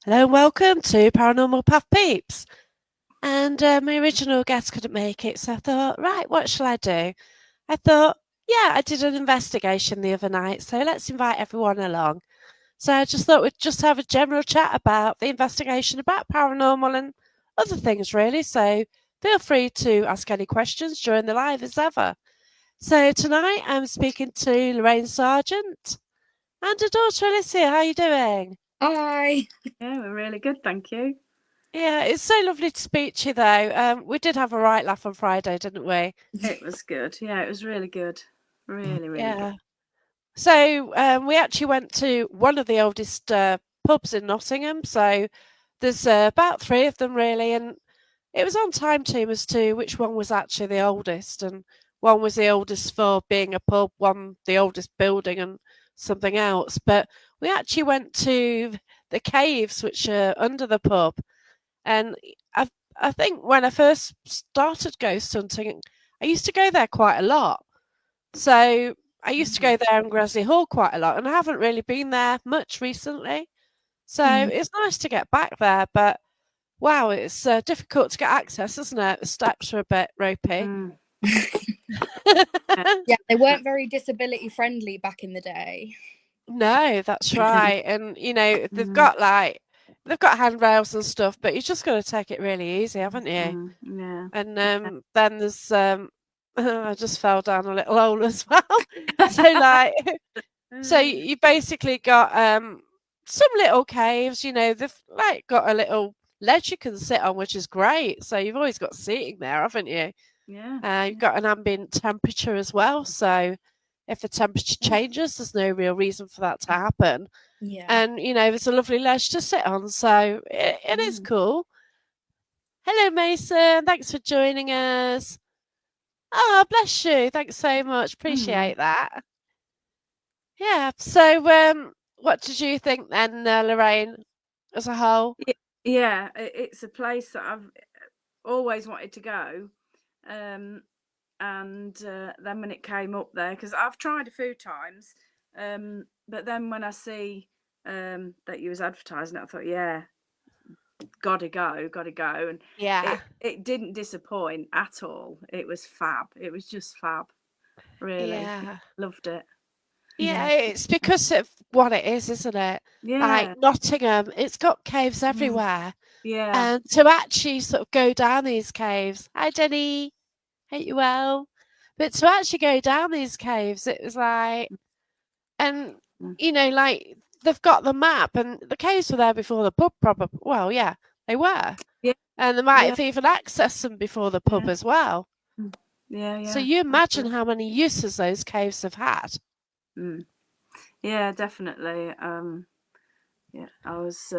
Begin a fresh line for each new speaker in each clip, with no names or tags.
Hello and welcome to Paranormal Peeps. And my original guest couldn't make it, so I thought, right, what shall I do? I thought, yeah, I did an investigation the other night, so let's invite everyone along. So I just thought we'd just have a general chat about the investigation about paranormal and other things, really. So feel free to ask any questions during the live as ever. So tonight I'm speaking to Lorraine Sargent and her daughter Alicia. How are you doing?
Hi.
Yeah, we're really good, thank you.
Yeah, it's so lovely to speak to you, though. We did have a right laugh on Friday, didn't we?
It was good. Yeah, it was really good. Really, really good.
Yeah. So we actually went to one of the oldest pubs in Nottingham. So there's about three of them, really. And it was on time team as to which one was actually the oldest. And one was the oldest for being a pub, one the oldest building, and something else. But we actually went to the caves, which are under the pub. And I think when I first started ghost hunting, I used to go there quite a lot. So I used to go there in Grasley Hall quite a lot, and I haven't really been there much recently. So it's nice to get back there, but wow, it's difficult to get access, isn't it? The steps are a bit ropey.
Mm.
Yeah, they weren't very disability friendly back in the day.
No, that's right. And
Mm.
they've got handrails and stuff, but you just got to take it really easy, haven't you?
Yeah.
And then there's I just fell down a little hole as well. So like so you basically got some little caves, they've like got a little ledge you can sit on, which is great. So you've always got seating there, haven't you?
Yeah.
You've got an ambient temperature as well. So if the temperature changes, there's no real reason for that to happen.
Yeah.
And there's a lovely ledge to sit on. So it is
Mm.
cool. Hello, Mason. Thanks for joining us. Oh, bless you. Thanks so much.
Mm.
Appreciate that. Yeah. So, what did you think then, Lorraine, as a whole?
Yeah, it's a place that I've always wanted to go. Um, and then when it came up there, because I've tried a few times, but then when I see that you was advertising it, I thought, yeah, gotta go, gotta go. And
Yeah.
it didn't disappoint at all. It was fab. It was just fab. Really.
Yeah.
Loved it.
Yeah,
Yeah.
it's because of what it is, isn't it? Like
Yeah.
Nottingham, it's got caves
Mm.
everywhere.
Yeah.
And to actually sort of go down these caves, hi Jenny, hope you well. But to actually go down these caves, it was like, and
Mm.
like they've got the map, and the caves were there before the pub, probably. Well, yeah, they were,
Yeah.
and they might
Yeah.
have even accessed them before the pub
Yeah.
as well.
Mm. Yeah.
So
Yeah.
you imagine
Absolutely.
how many uses those caves have had.
Mm. Yeah, definitely. Yeah, I was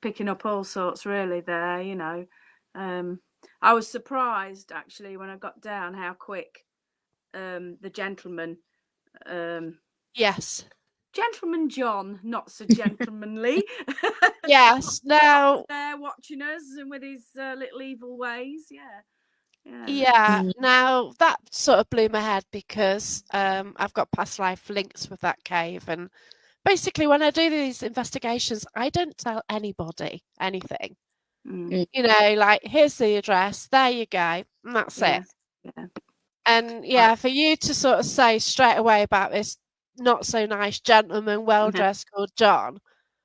picking up all sorts really there. I was surprised actually when I got down how quick the um
Yes,
gentleman John, not so gentlemanly,
yes.
was
Now,
there watching us and with his little evil ways. Yeah. Yeah.
yeah,
Mm.
now that sort of blew my head because I've got past life links with that cave, and basically when I do these investigations, I don't tell anybody anything.
Mm.
Mm.
Like here's the address, there you go, and that's it.
Yeah. Yeah.
And
Right.
yeah, for you to sort of say straight away about this not so nice gentleman, well
Yeah.
dressed called John,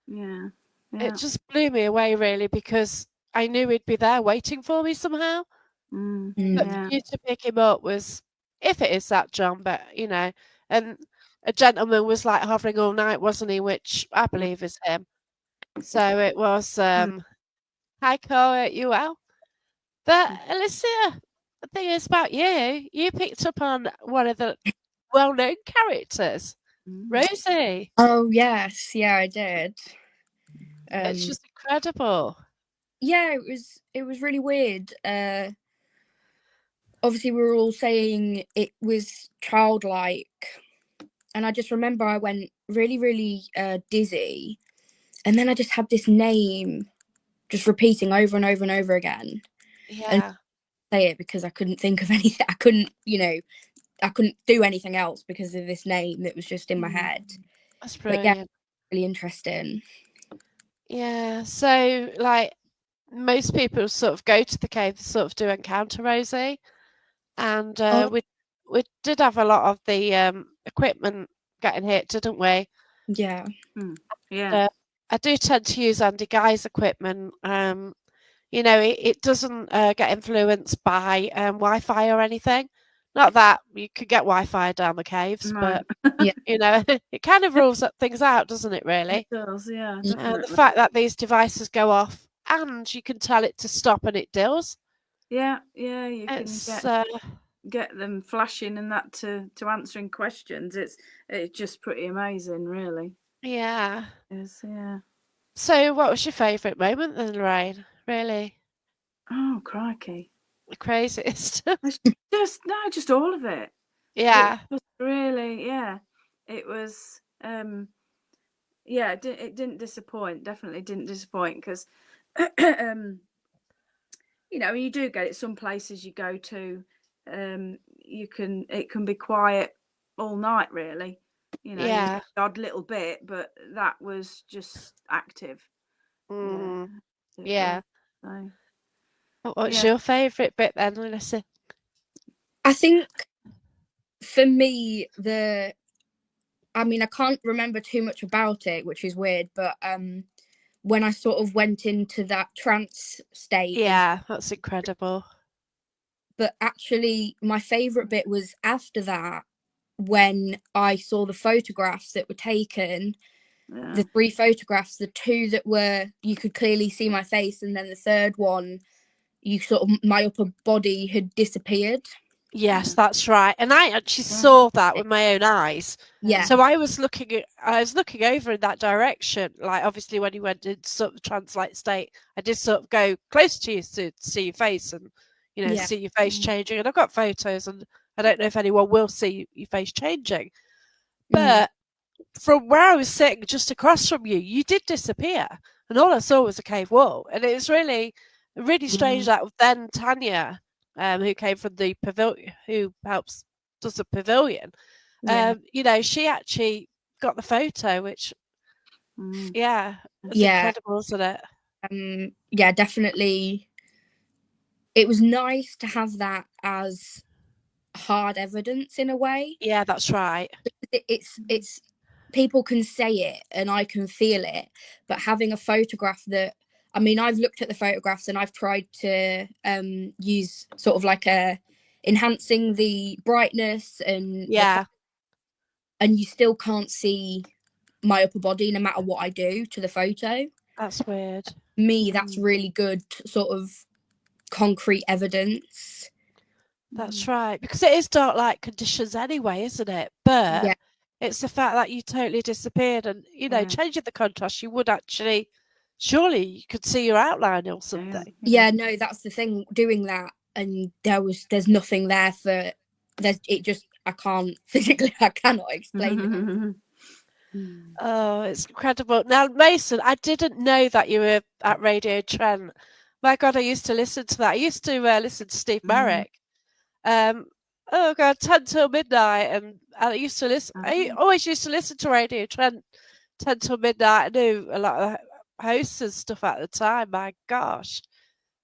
Yeah.
it
Yeah.
just blew me away really because I knew he'd be there waiting for me somehow.
Mm.
But for
Mm.
Yeah.
you to pick him up was, if it is that John, but and a gentleman was like hovering all night, wasn't he? Which I
Yeah.
believe is him. So it was,
Mm.
hi Cole, you well? But Alicia, the thing is about you, you picked up on one of the well-known characters,
Mm.
Rosie.
Oh yes, yeah, I did.
It's
Um
just incredible.
yeah, it was really weird. Obviously we were all saying it was childlike, and I just remember I went really, really dizzy, and then I just had this name just repeating over and over and over again. And
Yeah,
say it because I couldn't think of anything. I couldn't, I couldn't do anything else because of this name that was just in my
Mm.
head.
that's
But yeah,
brilliant.
really interesting.
Yeah. So, like, most people sort of go to the cave to sort of do encounter, Rosie, and
Oh,
we did have a lot of the equipment getting hit, didn't we?
yeah.
Yeah.
I do tend to use Andy Guy's equipment. It doesn't get influenced by Wi-Fi or anything. Not that you could get Wi-Fi down the caves,
No.
but
Yeah.
it kind of rules things out, doesn't it?
It
Really,
does, yeah,
Yeah.
the
definitely.
fact that these devices go off and you can tell it to stop and it does.
Yeah, yeah, you can
It's
get them flashing and that to answering questions. It's just pretty amazing, really.
yeah.
Yeah.
So, what was your favourite moment then, Lorraine? Really,
Oh, crikey.
the craziest.
It's just all of it. It
Yeah,
was really, yeah. It was, yeah, it didn't disappoint. Definitely didn't disappoint because, you do get it. Some places you go to, it can be quiet all night. Really, you
yeah.
get the odd little bit, but that was just active. Yeah,
Mm,
it was.
yeah.
So,
What's
yeah.
your favourite bit then, Melissa?
I think for me, I mean, I can't remember too much about it, which is weird, but when I sort of went into that trance state and
Yeah, that's incredible.
but actually my favorite bit was after that when I saw the photographs that were taken,
Yeah.
the 3 photographs, the 2 that were you could clearly see my face, and then the third one, you sort of my upper body had disappeared.
Yes,
Yeah.
that's right. And I actually
Yeah.
saw that with my own eyes.
Yeah,
So I was looking over in that direction. Like obviously when you went into sort of translate state, I did sort of go close to you to see your face and
yeah,
see your face changing. And I've got photos and I don't know if anyone will see your face changing.
mm,
But from where I was sitting just across from you, you did disappear. And all I saw was a cave wall. And it was really, really strange that then Tanya, who came from the pavilion, who does the pavilion,
yeah,
she actually got the photo, which,
Mm.
yeah, it's
yeah,
incredible, isn't it?
yeah, definitely. It was nice to have that as hard evidence in a way.
Yeah, that's right.
It's people can say it and I can feel it, but having a photograph that, I mean, I've looked at the photographs and I've tried to use sort of like a enhancing the brightness and
Yeah,
and you still can't see my upper body no matter what I do to the photo.
that's weird.
Me, that's really good sort of concrete evidence.
That's right. Because it is dark light conditions anyway, isn't it? But
Yeah,
it's the fact that you totally disappeared and,
Yeah.
changing the contrast, you would actually, surely you could see your outline or
Yeah.
something.
yeah, no, that's the thing. Doing that, and there's nothing there for there's it just I can't physically I cannot explain it.
Oh, it's incredible. Now, Mason, I didn't know that you were at Radio Trent. My God, I used to listen to that. I used to listen to Steve Merrick. Um, oh God, 10 till midnight. And I used to listen, I always used to listen to Radio Trent 10 till midnight. I knew a lot of the hosts and stuff at the time. My gosh.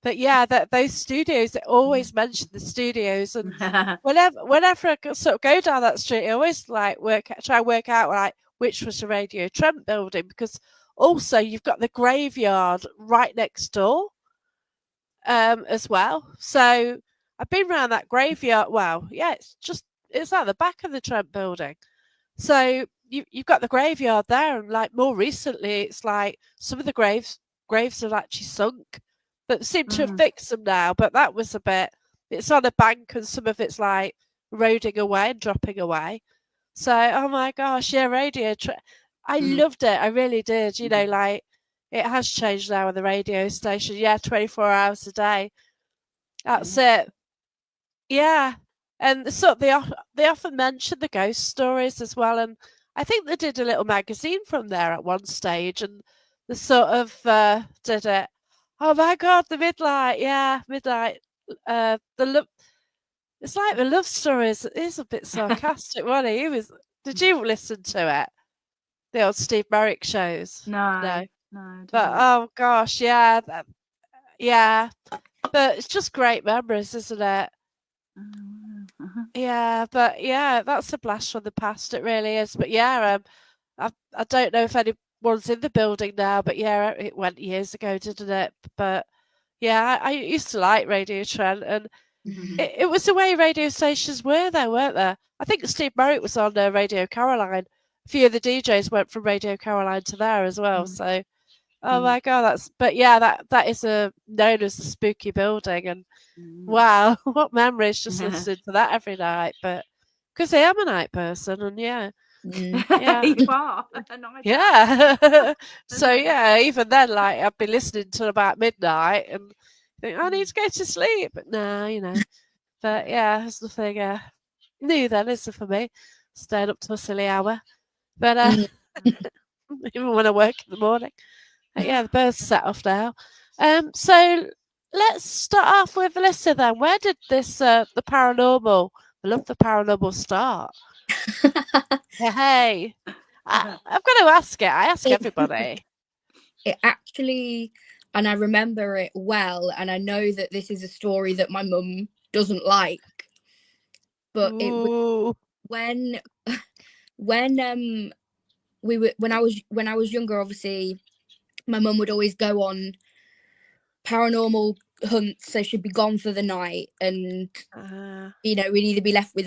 But yeah, those studios, they always mention the studios. And whenever I sort of go down that street, I always like try and work out like which was the Radio Trent building because also you've got the graveyard right next door as well. So I've been around that graveyard. Well, yeah, it's at the back of the Trent building. So you've got the graveyard there, and like more recently, it's like some of the graves have actually sunk, but seem to have fixed them now. But that was a bit. It's on a bank, and some of it's like eroding away and dropping away. So, oh my gosh, yeah, I loved it. I really did. Like it has changed now with the radio station. Yeah, 24 hours a day. That's it. Yeah, and so they often mention the ghost stories as well, and I think they did a little magazine from there at one stage, and they sort of did it. Oh my God, the midnight, yeah, midnight. The love. It's like the love stories. It is a bit sarcastic, wasn't he? Did you listen to it? The old Steve Merrick shows?
No.
No.
No, it
But
doesn't.
oh gosh, yeah, yeah. But it's just great memories, isn't it?
Uh-huh.
Yeah, but yeah, that's a blast from the past. It really is. But yeah, I don't know if anyone's in the building now, but yeah, it went years ago, didn't it? But yeah, I used to like Radio Trent, and it was the way radio stations were there, weren't there? I think Steve Merritt was on Radio Caroline. A few of the DJs went from Radio Caroline to there as well. So, oh my God, but yeah, that is known as the spooky building, and wow, what memories just listening to that every night. But because I am a night person, and yeah,
You are a night owl,
yeah. So
isn't it?
yeah, even then, like I'd be listening till about midnight, and think I need to go to sleep. But no, But yeah, there's nothing new then, is there, for me? Staying up to a silly hour. But even when I work in the morning. But yeah, the birds set off now. So let's start off with Alyssa then. Where did this the paranormal, I love the paranormal, start? Hey. I've got to ask it. I ask everybody.
It actually, and I remember it well, and I know that this is a story that my mum doesn't like, but it was
Ooh.
when when when I was younger, obviously my mum would always go on paranormal hunts, so she'd be gone for the night, and we'd either be left with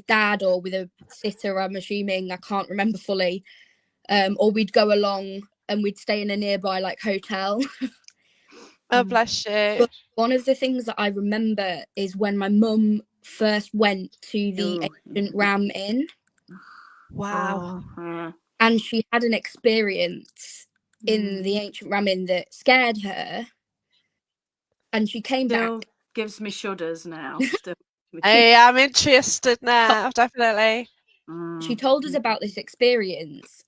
dad or with a sitter, I'm assuming, I can't remember fully, or we'd go along and we'd stay in a nearby like hotel.
Oh, bless you.
But one of the things that I remember is when my mum first went to the ancient Ram Inn.
Wow.
And she had an experience in the ancient Ram Inn that scared her. And she came back.
Gives me shudders now.
Hey, I'm interested now, definitely.
She told us about this experience,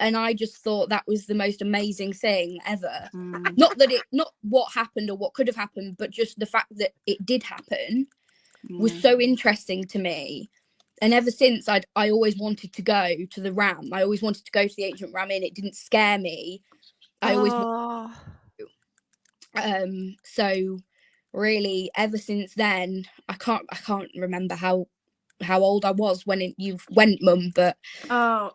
and I just thought that was the most amazing thing ever. Not what happened or what could have happened, but just the fact that it did happen was so interesting to me. And ever since, I always wanted to go to the Ram. I always wanted to go to the ancient Ram Inn. It didn't scare me. I always wanted to. So really, ever since then, I can't remember how old I was when you went, Mum, but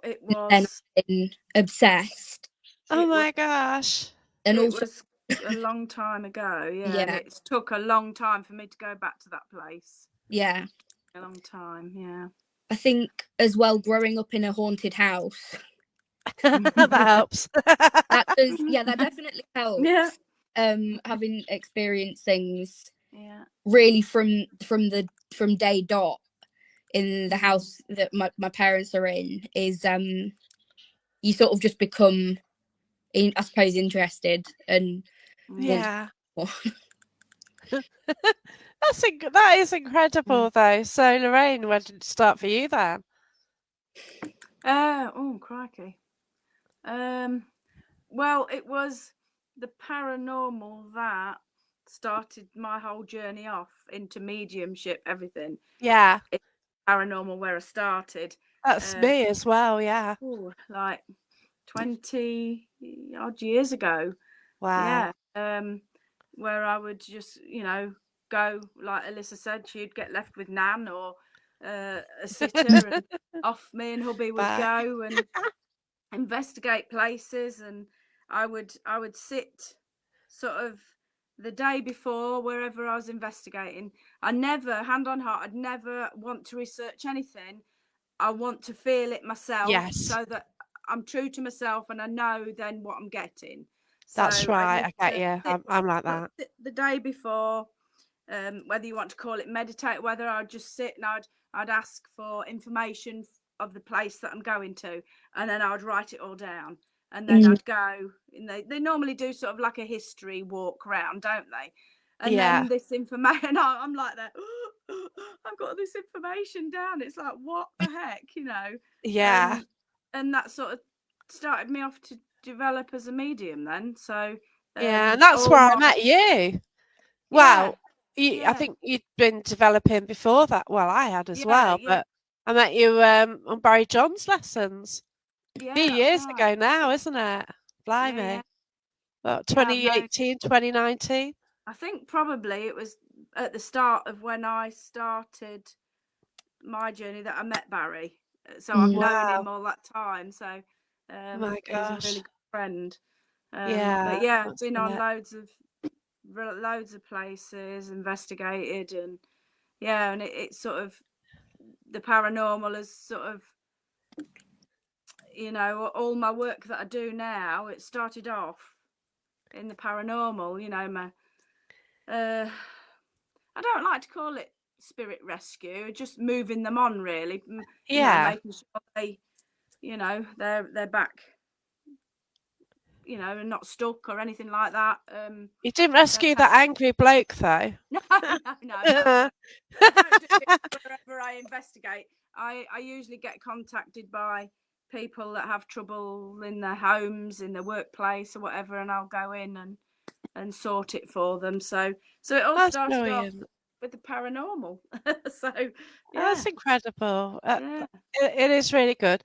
it was.
Then I've been obsessed.
Oh my gosh!
And
it
also,
was a long time ago. Yeah, and
yeah,
it took a long time for me to go back to that place.
Yeah,
a long time. Yeah,
I think as well, growing up in a haunted house.
That helps.
That does, yeah, that definitely helps.
Yeah.
Having experienced things,
yeah,
really from day dot in the house that my parents are in is you sort of just become, I suppose, interested and
yeah.
want
That is incredible, though. So, Lorraine, when did it start for you then?
Oh, crikey. Well, it was the paranormal that started my whole journey off into mediumship, everything.
Yeah.
It's paranormal where I started.
That's me as well, yeah.
Like 20 odd years ago.
Wow.
Yeah. Where I would just, go, like Alyssa said, she'd get left with Nan or a sitter, and off me and hubby would go and investigate places, and I would sit sort of the day before wherever I was investigating. I never, hand on heart, I'd never want to research anything. I want to feel it myself, so that I'm true to myself and I know then what I'm getting.
That's
So I
right.
would
I get you. I'm like that.
the day before, whether you want to call it meditate, whether I'd just sit and I'd ask for information of the place that I'm going to, and then I would write it all down, and then I'd go. And they normally do sort of like a history walk round, don't they? And then this information, I'm like that. I've got this information down. It's like, what the heck,
Yeah.
And that sort of started me off to develop as a medium then. So
yeah, and that's where I met you. Well, I think you'd been developing before that. Well, I had as well, but I met you on Barry John's lessons a few years ago now, isn't it? Blimey. Well,
Yeah, I've known.
2018, 2019?
I think probably it was at the start of when I started my journey that I met Barry. So I've known
Wow.
him all that time. So
My
he's a really
gosh.
good friend. But
Yeah,
yeah,
that's
been on
it.
loads of places, investigated, and yeah, and it's sort of the paranormal has sort of, all my work that I do now. It started off in the paranormal. Uh, I don't like to call it spirit rescue, just moving them on, really.
Yeah.
Making sure they're back, and not stuck or anything like that.
You didn't
They're
rescue that angry bloke, though.
no, no. I don't do it wherever I investigate. I usually get contacted by people that have trouble in their homes, in their workplace, or whatever, and I'll go in and sort it for them. So it all
That's
started off
brilliant.
with the paranormal. So yeah,
That's incredible.
yeah.
It is really good.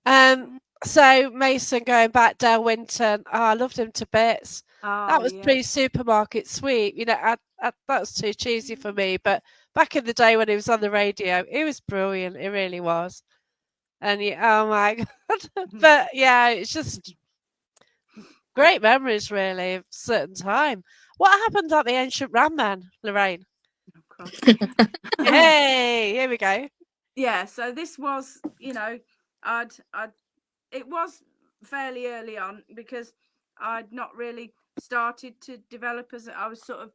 Um, so Mason going back down Winton, I loved him to bits. That
Oh
was
yeah.
pre-supermarket sweep. That was too cheesy for me. But back in the day when he was on the radio, it was brilliant. It really was. And oh my god! But yeah, it's just great memories, really, of certain time. What happened at the ancient Ram Man, Lorraine?
Oh, Christ.
Hey, here we go.
Yeah, so this was, I'd it was fairly early on because I'd not really started to develop as I was sort of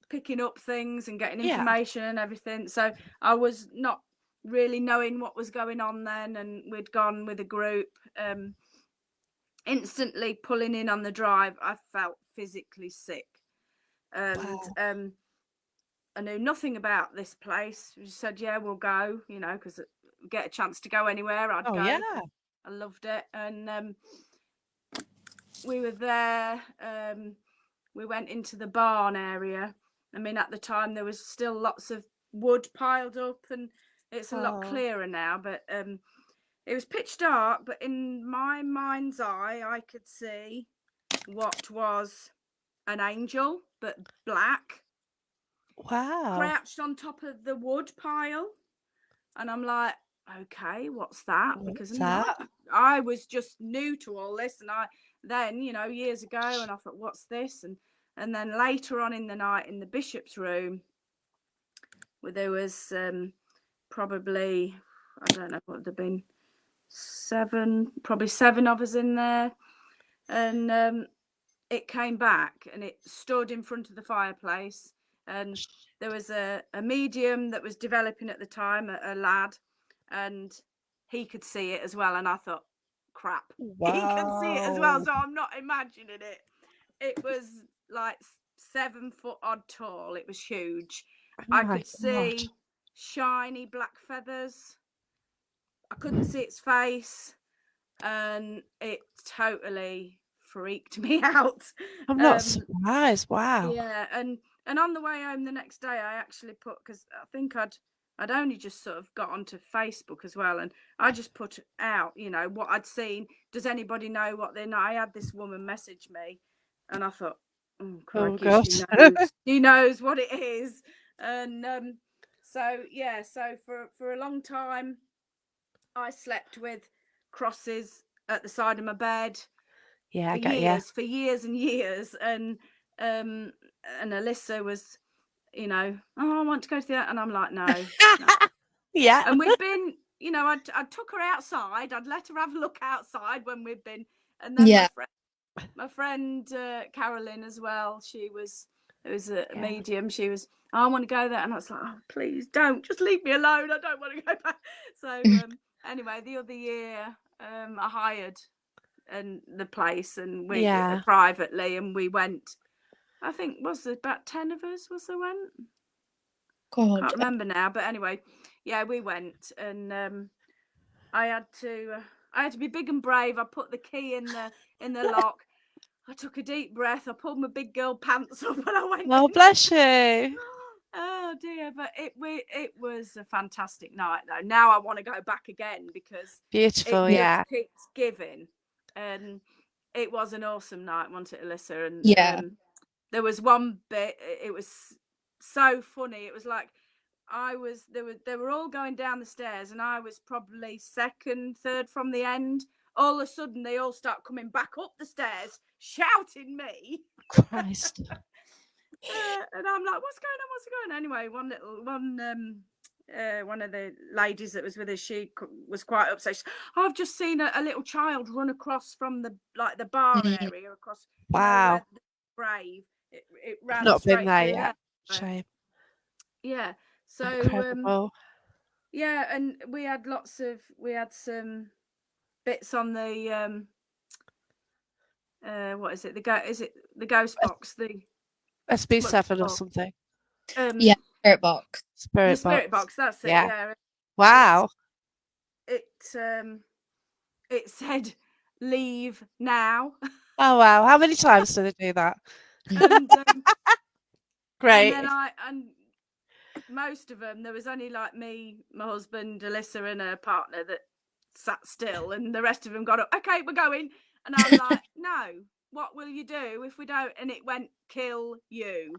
picking up things and getting
Yeah.
information and everything. So I was not really knowing what was going on then, and we'd gone with a group. Instantly pulling in on the drive, I felt physically sick, and
Wow.
I knew nothing about this place. We just said, yeah, we'll go, because get a chance to go anywhere, I'd
Oh
go.
yeah.
I loved it. And we were there. We went into the barn area. I mean, at the time, there was still lots of wood piled up, and it's a lot
Oh
clearer now. But it was pitch dark, but in my mind's eye, I could see what was an angel, but black,
wow.
crouched on top of the wood pile. And I'm like, okay, what's that? Because
What's that?
I was just new to all this, and I then, years ago, and I thought, what's this? And then later on in the night in the bishop's room, where there was probably, I don't know, what would have been probably seven of us in there, and it came back and it stood in front of the fireplace, and there was a medium that was developing at the time, a lad, and he could see it as well. And I thought, crap, he can see it as well.
Wow.
So I'm not imagining it. It was like 7 foot odd tall. It was huge.
Oh
I
my
could
god.
see shiny black feathers. I couldn't see its face, and it totally freaked me out.
I'm not surprised. Wow.
Yeah, and on the way home the next day, I actually put, because I think I'd only just sort of got onto Facebook as well, and I just put out, what I'd seen. Does anybody know what they know? I had this woman message me, and I thought, oh
Oh
crikey,
god.
she knows what it is, and so yeah, so for a long time, I slept with crosses at the side of my bed
Yeah, I get you.
for years and years, um and Alyssa was, oh, I want to go to the, and I'm like, no, no.
Yeah.
And we'd been, I took her outside, I'd let her have a look outside when we'd been, and then
Yeah.
my friend Carolyn as well, it was a
Yeah.
medium, she was, oh, I want to go there, and I was like, oh, please don't, just leave me alone, I don't want to go back. So anyway, the other year, I hired the place, and we
Yeah.
privately, and we went. I think was there about 10 of us was there went.
God.
Can't remember now, but anyway, yeah, we went, and I had to be big and brave. I put the key in the lock. I took a deep breath. I pulled my big girl pants up, and I went
Oh,
in.
bless you.
Oh dear, but it was a fantastic night though. Now I want to go back again because it
Beautiful.
Yeah.
just
Yeah.
keeps giving, and it was an awesome night, wasn't it, Alyssa? And
Yeah.
there was one bit, it was so funny. It was like they were all going down the stairs, and I was probably second, third from the end. All of a sudden, they all start coming back up the stairs, shouting me.
Christ.
And I'm like, what's going on? What's going on? Anyway, one of the ladies that was with us, she was quite upset. I've just seen a little child run across from the bar area across.
Wow.
Where the grave. It ran
Not been
straight
there
through
yet.
there.
Shame.
Yeah. So
Incredible.
yeah, and we had some bits on the what is it? Is it the ghost box? The
SB7 or something.
Yeah, spirit box.
The spirit box. That's it. Yeah.
Wow.
It said, "Leave now."
Oh wow! How many times do they do that?
And
Great.
And most of them, there was only like me, my husband, Alyssa, and her partner that sat still, and the rest of them got up. Okay, we're going. And I'm like, no. What will you do if we don't? And it went, kill you.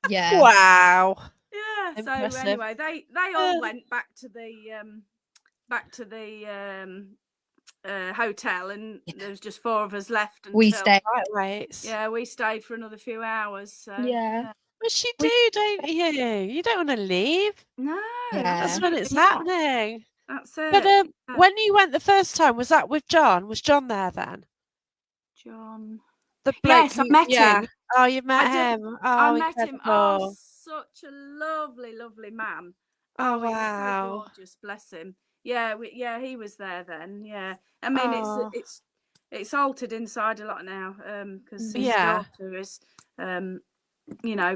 Yeah.
Wow.
Yeah.
Impressive.
So anyway, they all went back to the hotel, and there was just 4 of us left.
We stayed.
Right.
Yeah, we stayed for another few hours. So
Yeah.
But you do, don't you? You don't want to leave.
No,
That's when it's
not.
happening.
That's it.
But when you went the first time, was that with John? Was John there then?
John.
The bloke
Yes, I met him.
Oh, you met him. Oh,
I met
incredible.
him. Oh, such a lovely, lovely man.
Oh,
he was
wow.
so gorgeous. Bless him. Yeah, he was there then. Yeah, I mean it's altered inside a lot now because his daughter is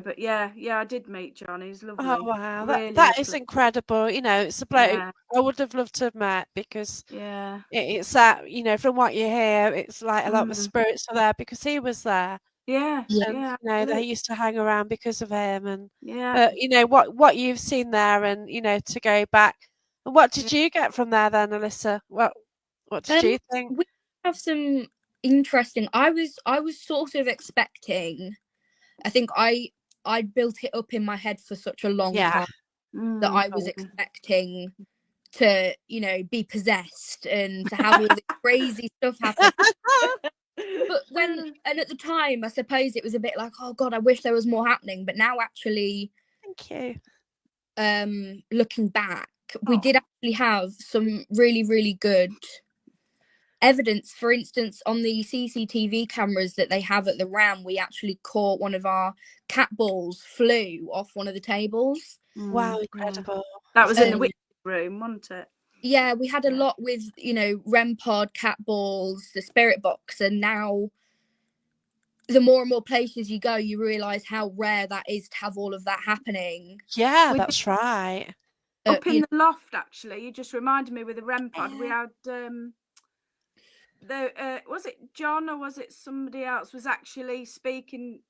but yeah, I did meet John. He's lovely.
Oh wow,
really
that is incredible. It's a bloke I would have loved to have met because it's that from what you hear, it's like a lot of the spirits are there because he was there.
Yeah,
and they used to hang around because of him. And but what you've seen there, and to go back. And what did you get from there then, Alyssa? What did you think?
We have some interesting. I was sort of expecting. I think I built it up in my head for such a long time that I was expecting to, be possessed and to have all this crazy stuff happen. But at the time, I suppose it was a bit like, oh God, I wish there was more happening. But now, actually,
thank you.
Looking back, we did actually have some really, really good evidence. For instance, on the CCTV cameras that they have at the Ram, we actually caught one of our cat balls flew off one of the tables.
Wow, incredible.
That was in the witness room, wasn't it?
Yeah, we had a lot with, REM pod, cat balls, the spirit box, and now the more and more places you go, you realise how rare that is to have all of that happening.
Yeah, that's right.
Up in the loft, actually, you just reminded me with the REM pod, we had was it John or was it somebody else was actually speaking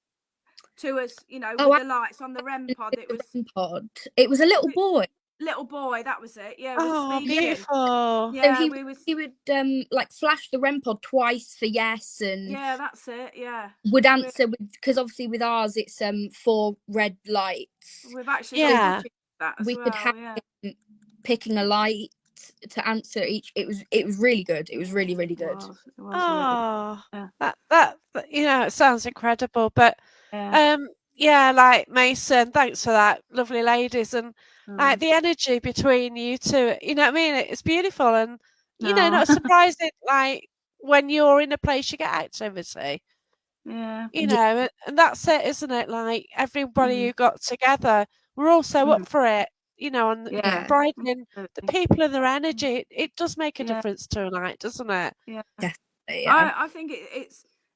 to us, with the lights on the REM pod.
It was a little boy.
Little boy, that was it. Yeah,
was speaking. Beautiful.
Yeah, so he would flash the REM pod twice for yes, and
that's it. Yeah,
would answer because obviously with ours it's 4 red lights.
We've actually got that as
we
well,
could have him picking a light to answer each. It was really good. It was really, really good.
It was
that it sounds incredible. But like Mason, thanks for that, lovely ladies, and like the energy between you two. You know what I mean? It's beautiful, and not surprising. Like when you're in a place, you get activity.
Yeah,
and that's it, isn't it? Like everybody who got together, we're all so up for it. And brightening the people and their energy, it does make a difference to a night, doesn't it?
Yeah, definitely. Yeah. I think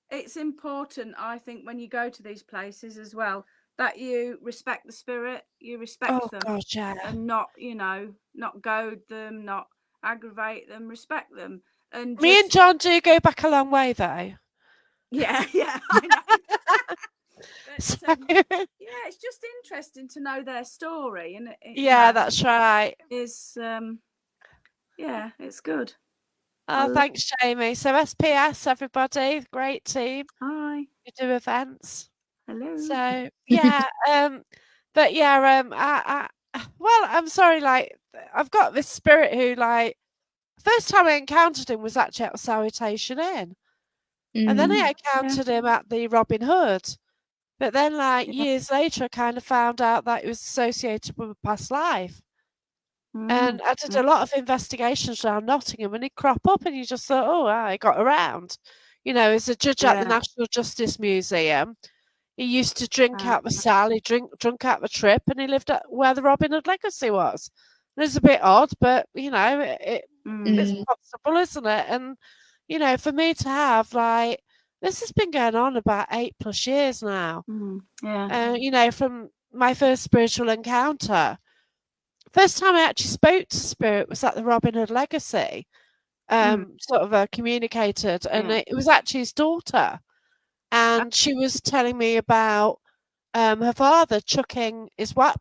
it's important. I think when you go to these places as well, that you respect the spirit, you respect them,
God, yeah.
and not not goad them, not aggravate them, respect them. And
me and John do go back a long way, though.
Yeah, I know. But, it's just interesting to know their story, and
that's right.
Is it's good. Hello.
Thanks, Jamie. So SPS, everybody, great team.
Hi.
You do events.
Hello.
So yeah, but yeah, well, I'm sorry, like I've got this spirit who like first time I encountered him was actually at Salutation Inn. And then I encountered him at the Robin Hood. But then like years later I kind of found out that it was associated with a past life. And I did a lot of investigations around Nottingham and he'd crop up and you just thought, oh, I got around. You know, as a judge at the National Justice Museum. He used to drink out the cell, he drunk out the trip, and he lived at where the Robin Hood legacy was. And it's a bit odd, but, you know, it's possible, isn't it? And, you know, for me to have, like, this has been going on about 8+ years now. You know, from my first spiritual encounter. First time I actually spoke to Spirit was at the Robin Hood legacy, sort of communicated, and it was actually his daughter. And she was telling me about her father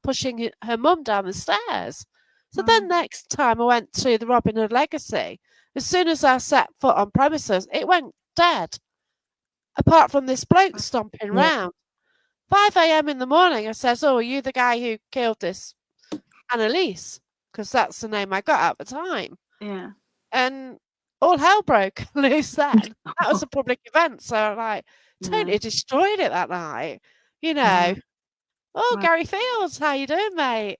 pushing her mum down the stairs. So then next time I went to the Robin Hood legacy, as soon as I set foot on premises, it went dead. Apart from this bloke stomping round. 5 a.m. in the morning, I says, oh, are you the guy who killed this Annalise? Because that's the name I got at the time.
Yeah.
And all hell broke loose then. That was a public event. So like totally destroyed it that night. You know. Oh, Gary Fields, how you doing, mate?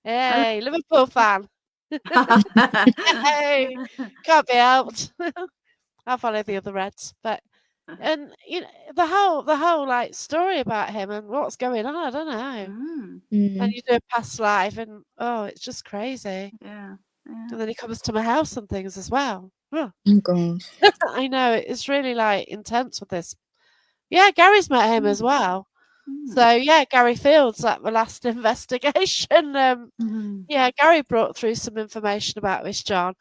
Hey, Liverpool fan. Hey, can't be helped. I follow the other Reds, but and you know the whole like story about him and what's going on, I don't know. And you do a past life, and oh, it's just crazy.
Yeah.
And then he comes to my house and things as well.
Oh God.
I know it's really like intense with this. Yeah, Gary's met him as well. So yeah, Gary Fields at the last investigation. Yeah, Gary brought through some information about this, John.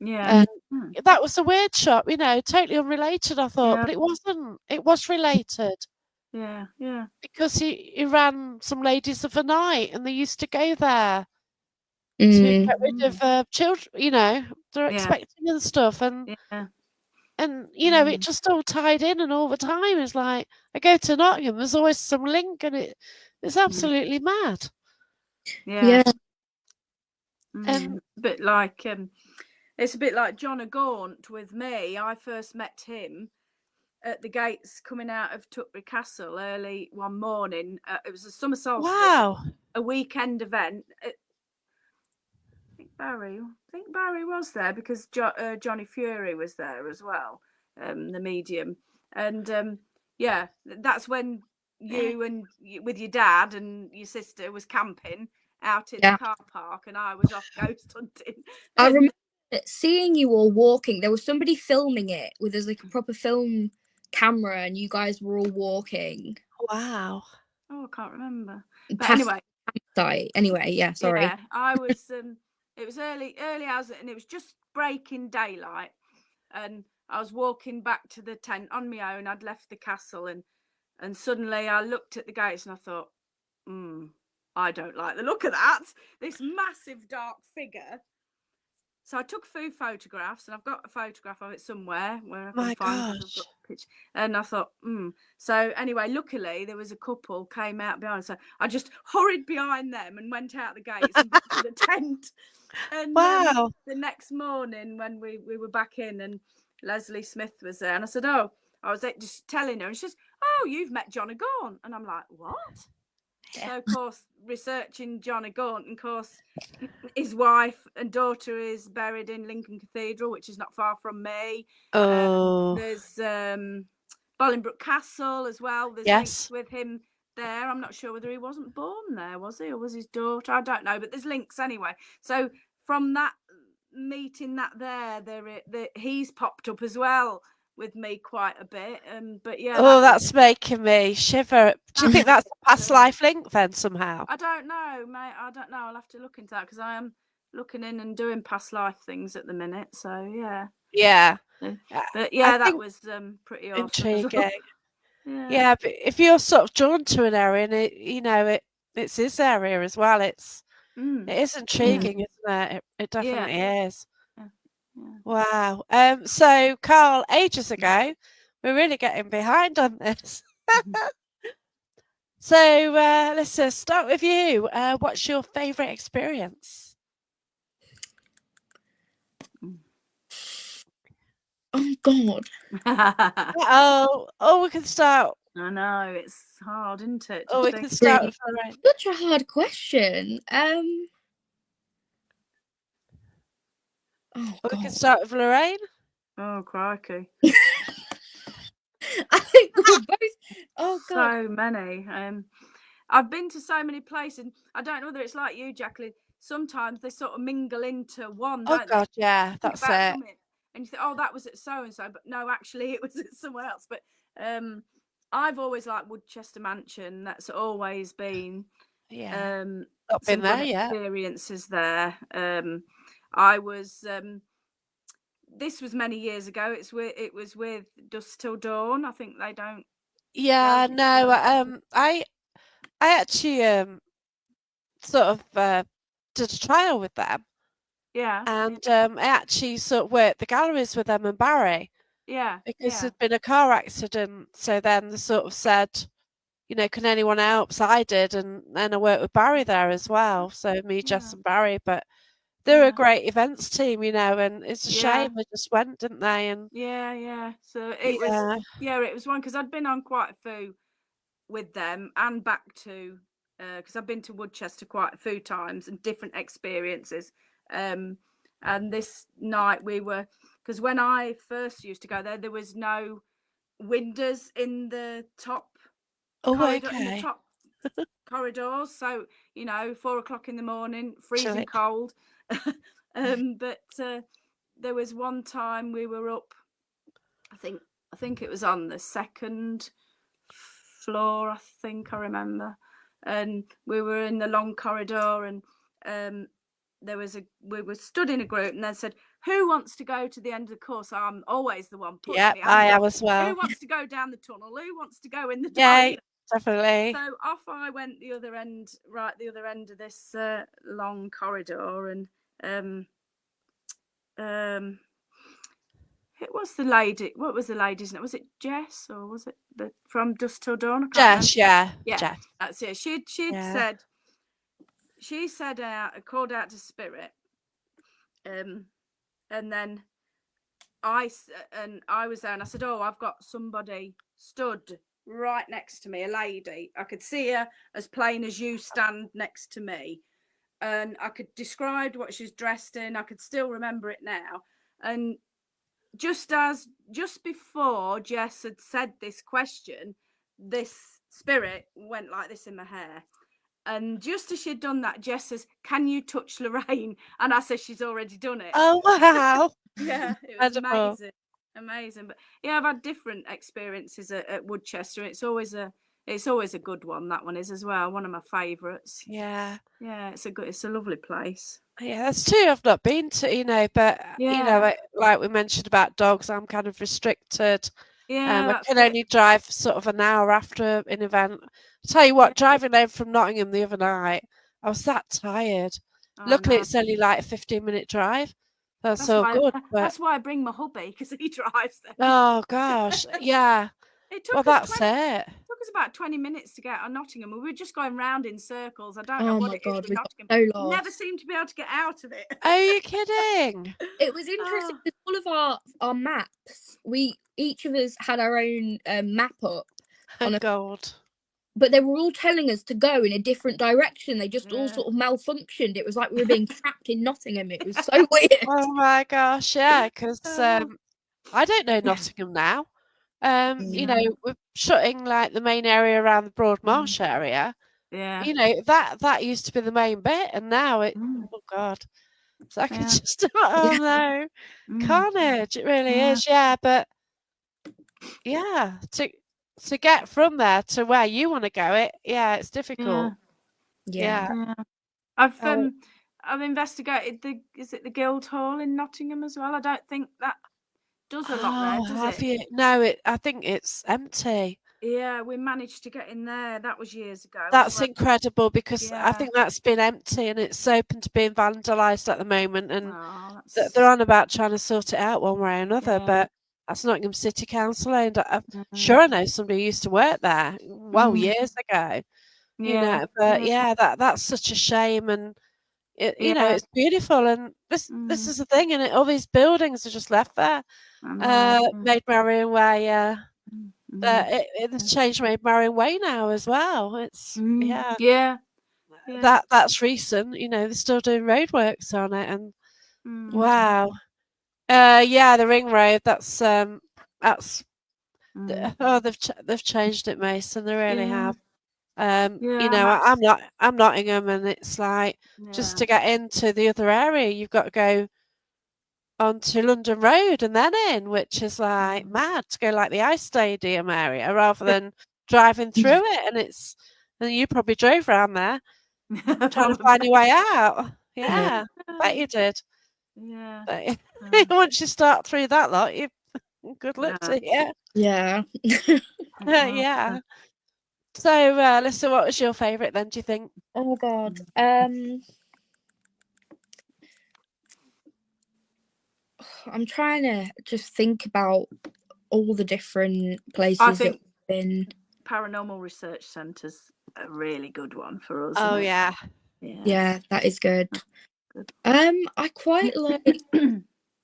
Yeah.
And that was a weird shot, you know, totally unrelated, I thought, but it wasn't. It was related.
Yeah, yeah.
Because he ran some ladies of the night and they used to go there to get rid of children, you know, they're expecting and stuff. And you know, it just all tied in, and all the time it's like I go to Nottingham, there's always some link, and it's absolutely mad.
Yeah.
And
it's a bit like John O'Gaunt with me. I first met him at the gates coming out of Tutbury Castle early one morning. It was a summer solstice, a weekend event. I think Barry was there because Johnny Fury was there as well, the medium. And that's when you and with your dad and your sister was camping out in the car park, and I was off ghost hunting.
I remember seeing you all walking. There was somebody filming it with us, like a proper film camera, and you guys were all walking.
Wow.
Oh, I can't remember. But anyway.
Anyway, yeah, sorry.
Yeah, I was. It was early hours, and it was just breaking daylight, and I was walking back to the tent on my own. I'd left the castle, and suddenly I looked at the gates, and I thought, I don't like the look of that. This massive dark figure. So I took a few photographs, and I've got a photograph of it somewhere where I can find it. And I thought, So anyway, luckily there was a couple came out behind. So I just hurried behind them and went out the gates and back to the tent. And the next morning when we were back in, and Leslie Smith was there, and I said, I was just telling her, and she says, oh, you've met John O'Gaunt. And I'm like, what? Yeah. So, of course, researching John O'Gaunt, and of course, his wife and daughter is buried in Lincoln Cathedral, which is not far from me. There's Bolingbroke Castle as well. There's links with him there. I'm not sure whether he wasn't born there, was he? Or was his daughter? I don't know, but there's links anyway. So from that meeting he's popped up as well with me quite a bit, but yeah.
That's making me shiver. Do you think that's a past life link then somehow?
I don't know, mate. I don't know. I'll have to look into that because I am looking in and doing past life things at the minute. So yeah.
Yeah.
But yeah, that was pretty awesome.
Intriguing. Yeah, but if you're sort of drawn to an area, and it's his area as well, it is intriguing, isn't it? It definitely is.
Yeah.
Wow. So Carl, ages ago, we're really getting behind on this. So let's start with you. What's your favourite experience?
Oh God.
Oh, we can start.
I know, it's hard, isn't it? To
Oh, we
think.
can start
Really?
with Lorraine.
Such a hard question. Oh
Or we can
God.
start with Lorraine.
Oh, crikey.
I think we're both. Oh God.
So many. I've been to so many places. I don't know whether it's like you, Jacqueline. Sometimes they sort of mingle into one,
Oh
don't they?
God, yeah,
Think
that's
about
it.
something, and you think, "Oh, that was at so and so," but no, actually, it was at somewhere else. But I've always liked Woodchester Mansion. That's always been
Yeah, not
some
been
good
there yet.
experiences there. I was. This was many years ago. It was with Dusk Till Dawn. I think they don't.
Yeah,
Don't.
no. I actually sort of did a trial with them,
Yeah.
and I actually sort of worked the galleries with them and Barry
Yeah.
because
Yeah.
there'd been a car accident. So then they sort of said, you know, can anyone help? So I did, and then I worked with Barry there as well. So me, Jess,
Yeah.
and Barry. But they're a
Yeah.
great events team, you know, and it's a
Yeah.
shame they just went, didn't they? And
Yeah. Yeah. So it was.
yeah,
Yeah, it was one because I'd been on quite a few with them and back to because I've been to Woodchester quite a few times and different experiences. And this night we were because when I first used to go there, there was no windows in the top
oh,
corridor in the
okay,
top corridors. So 4 o'clock in the morning, freezing
chilly.
cold. But there was one time we were up. I think it was on the second floor. I think I remember, and we were in the long corridor, and we were stood in a group, and they said, "Who wants to go to the end of the course?" I'm always the one putting
Yep,
my
I
hand
am
up.
as well.
Who wants to go down the tunnel? Who wants to go in the
Yay,
dining?
definitely.
So off I went the other end, right the other end of this long corridor, and um, it was the lady. What was the lady's name? Was it Jess or was it from Dusk Till Dawn? I can't remember.
Jess, yeah,
Yeah,
Jess,
that's it. She'd
yeah.
said she said called out to spirit, and then I was there and I said, "Oh, I've got somebody stood right next to me, a lady. I could see her as plain as you stand next to me, and I could describe what she's dressed in. I could still remember it now, and." Just before Jess had said this question, this spirit went like this in my hair. And just as she'd done that, Jess says, "Can you touch Lorraine?" And I said, "She's already done it."
Oh wow,
Yeah, it was
incredible.
amazing. Amazing. But yeah, I've had different experiences at Woodchester. It's always a good one, that one is as well. One of my favourites.
Yeah.
Yeah, it's a lovely place.
Yeah, that's true. I've not been to, you know, but
Yeah.
like we mentioned about dogs, I'm kind of restricted.
Yeah,
I
that's
can
it.
only drive sort of an hour after an event. Tell you what,
Yeah.
driving home from Nottingham the other night, I was that tired.
Oh
Luckily,
no.
it's only like a 15-minute drive. That's
That's
so
why
good. But
that's why I bring my hubby because he drives them.
oh gosh, yeah.
It
Well,
took us
that's
20
it.
took us about 20 minutes to get out of Nottingham. We were just going round in circles. I don't know
Oh
what
my
it is
God.
with
We got
Nottingham.
so
Never
lost.
seem to be able to get out of it.
Are you kidding?
It was interesting
Oh,
because all of our maps, we each of us had our own map up
Oh
on a,
God.
but they were all telling us to go in a different direction. They just all
yeah.
sort of malfunctioned. It was like we were being trapped in Nottingham. It was so weird.
Oh my gosh, yeah, because
Oh,
I don't know Nottingham now. You know,
Yeah.
we're shutting like the main area around the Broad
mm,
Marsh area.
yeah.
You know, that used to be the main bit, and now
Mm,
oh God. So I can
yeah.
just oh
Yeah.
no.
Mm,
Carnage, it really
yeah.
is, yeah. But yeah, to get from there to where you want to go, it's
Yeah.
difficult.
Yeah.
Yeah.
Yeah. I've
Oh,
investigated is it the Guildhall in Nottingham as well? I don't think that does a lot there,
oh,
does
have
it?
you? No, I think it's empty.
Yeah, we managed to get in there. That was years ago.
That's
well.
incredible, because I
Yeah.
think that's been empty and it's open to being vandalised at the moment, and
Oh,
they're on about trying to sort it out one way or another,
Yeah.
but that's Nottingham City Council owned. I'm
Mm.
sure I know somebody who used to work there, well, years ago, you
Yeah.
know, but that's such a shame, and you know,
Yeah.
it's beautiful, and this is the thing, and all these buildings are just left there.
I know.
Maid Marian Way,
Mm.
it's changed Maid Marian Way now as well. It's
Yeah.
that's recent. You know, they're still doing roadworks on it, and
Mm.
wow. Yeah, the ring road. That's oh, they've changed it, Mason. They really have. You know, I'm Nottingham, and it's like just to get into the other area, you've got to go onto London Road and then in, which is like mad to go like the Ice Stadium area rather than driving through it. And you probably drove around there trying to find your way out. Yeah, bet you did.
Yeah.
But once you start through that lot, you good luck to you.
Yeah.
Yeah. So, Lisa, what was your favourite then, do you think?
Oh God. I'm trying to just think about all the different places that we've been.
Paranormal Research Centre's a really good one for us.
Oh, yeah.
Yeah, that is good. I quite like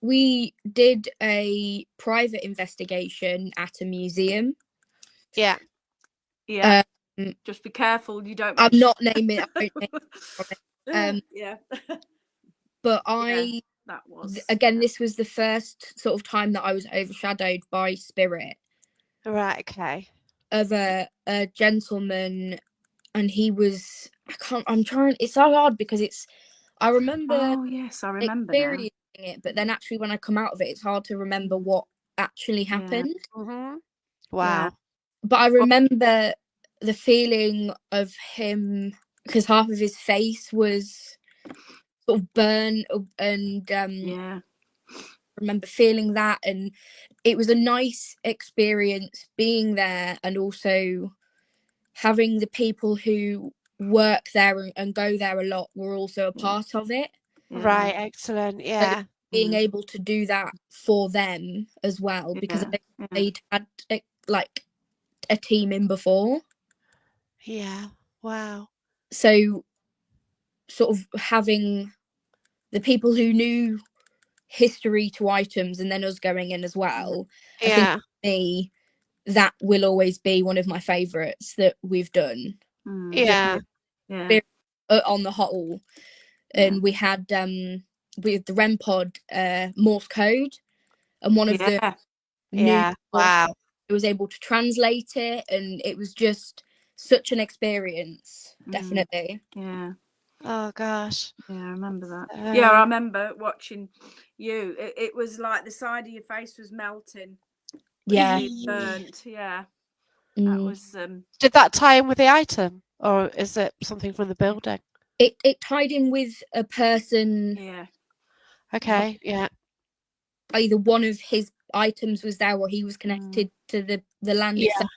we did a private investigation at a museum.
Yeah.
Yeah. Just be careful you don't
I'm not naming it. I won't name it.
Yeah.
But
that was
again, this was the first sort of time that I was overshadowed by spirit.
Right, okay.
Of a gentleman, and he was it's so hard because I remember
I remember
experiencing it, but then actually when I come out of it, it's hard to remember what actually happened.
Wow.
But I remember the feeling of him, because half of his face was sort of burnt, and I remember feeling that, and it was a nice experience being there, and also having the people who work there and go there a lot were also a part of it.
Right, excellent. Yeah.
Being able to do that for them as well, because they'd had like a team in before.
Yeah. Wow.
So sort of having the people who knew history to items and then us going in as well. I think for me, that will always be one of my favourites that we've done.
Yeah.
On the whole. And we had with the REM pod Morse code, and one of the
wow,
I was able to translate it, and it was just such an experience. Definitely.
Oh gosh.
Yeah, I remember that. Yeah, I remember watching you. It was like the side of your face was melting.
Yeah.
Burnt. Yeah. That was
Did that tie in with the item, or is it something from the building?
It tied in with a person.
Yeah.
Okay. Yeah.
Either one of his items was there, or he was connected to the land itself.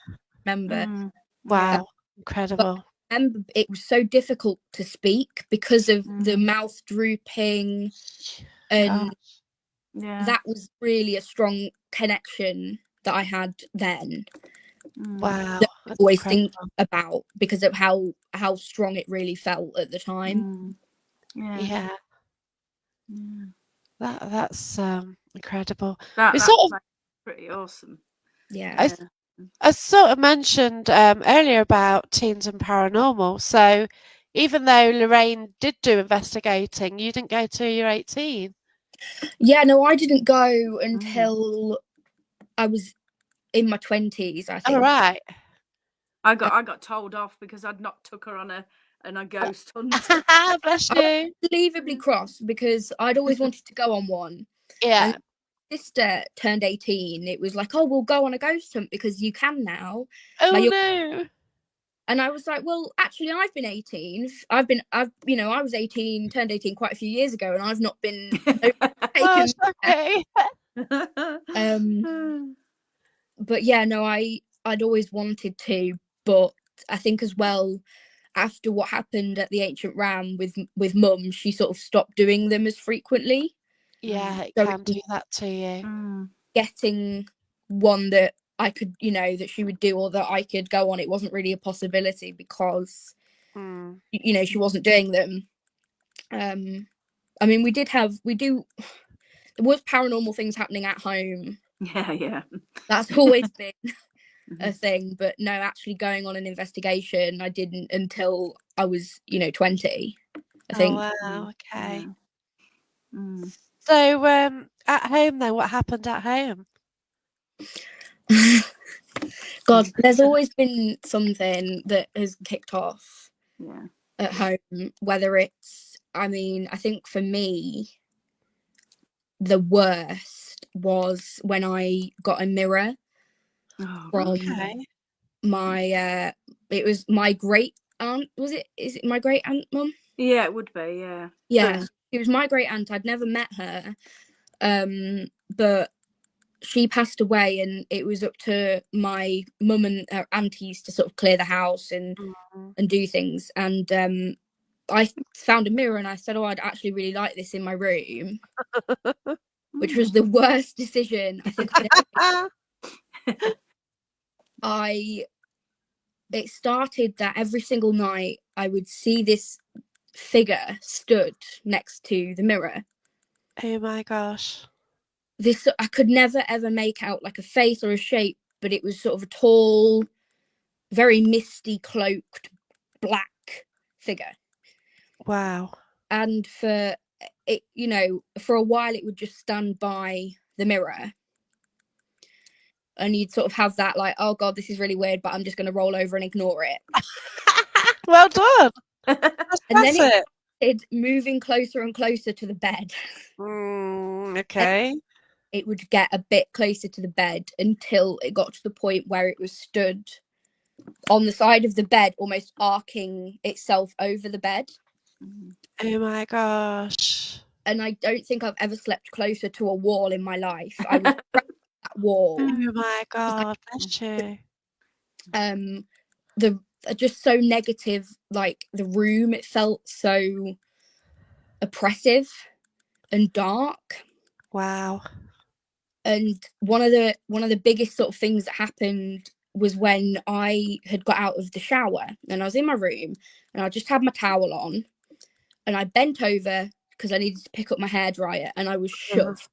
Remember?
Wow. Incredible.
Remember, it was so difficult to speak because of the mouth drooping, and that was really a strong connection that I had then.
Wow.
That I always think about because of how strong it really felt at the time.
Yeah. That's incredible.
That's sort of pretty awesome.
Yeah.
I sort of mentioned earlier about teens and paranormal. So even though Lorraine did do investigating, you didn't go till you're 18.
Yeah, no, I didn't go until I was in my 20s, I think.
All right.
I got told off because I'd not took her on a ghost hunt.
Bless you.
Unbelievably cross because I'd always wanted to go on one.
Yeah.
And my sister turned 18. It was like, oh, we'll go on a ghost hunt because you can now.
Oh no.
And I was like, well, actually, I've been 18. I was 18, turned 18 quite a few years ago, and I've not been taken.
Okay.
But yeah, no, I'd always wanted to, but I think as well, after what happened at the Ancient Ram with Mum, she sort of stopped doing them as frequently.
Yeah, it
So
can do that to you.
getting one that I could, that she would do or that I could go on, it wasn't really a possibility because, she wasn't doing them. I mean, there was paranormal things happening at home.
Yeah.
That's always been a thing, but no, actually going on an investigation, I didn't until I was, 20, I think.
Oh, wow, okay.
Yeah.
So, at home then, what happened at home?
God, there's always been something that has kicked off at home, whether it's, I think for me, the worst was when I got a mirror from my, it was my great aunt, is it my great aunt, Mum?
Yeah, it would be, yeah.
Yeah, it was my great aunt. I'd never met her, but she passed away, and it was up to my mum and her aunties to sort of clear the house and do things. And I found a mirror, and I said, "Oh, I'd actually really like this in my room," which was the worst decision I think I'd ever made. It started that every single night I would see this figure stood next to the mirror.
Oh my gosh.
I could never ever make out like a face or a shape, but it was sort of a tall, very misty cloaked black figure.
Wow.
And for it, for a while it would just stand by the mirror, and you'd sort of have that like, oh God, this is really weird, but I'm just going to roll over and ignore it.
Well done. That's
And then
it.
it moving closer and closer to the bed.
Okay.
It would get a bit closer to the bed until it got to the point where it was stood on the side of the bed, almost arcing itself over the bed.
Oh my gosh.
And I don't think I've ever slept closer to a wall in my life. I was that wall.
Oh my God, bless you.
The just so negative, like the room, it felt so oppressive and dark.
Wow.
And one of the biggest sort of things that happened was when I had got out of the shower and I was in my room and I just had my towel on and I bent over because I needed to pick up my hairdryer and I was shoved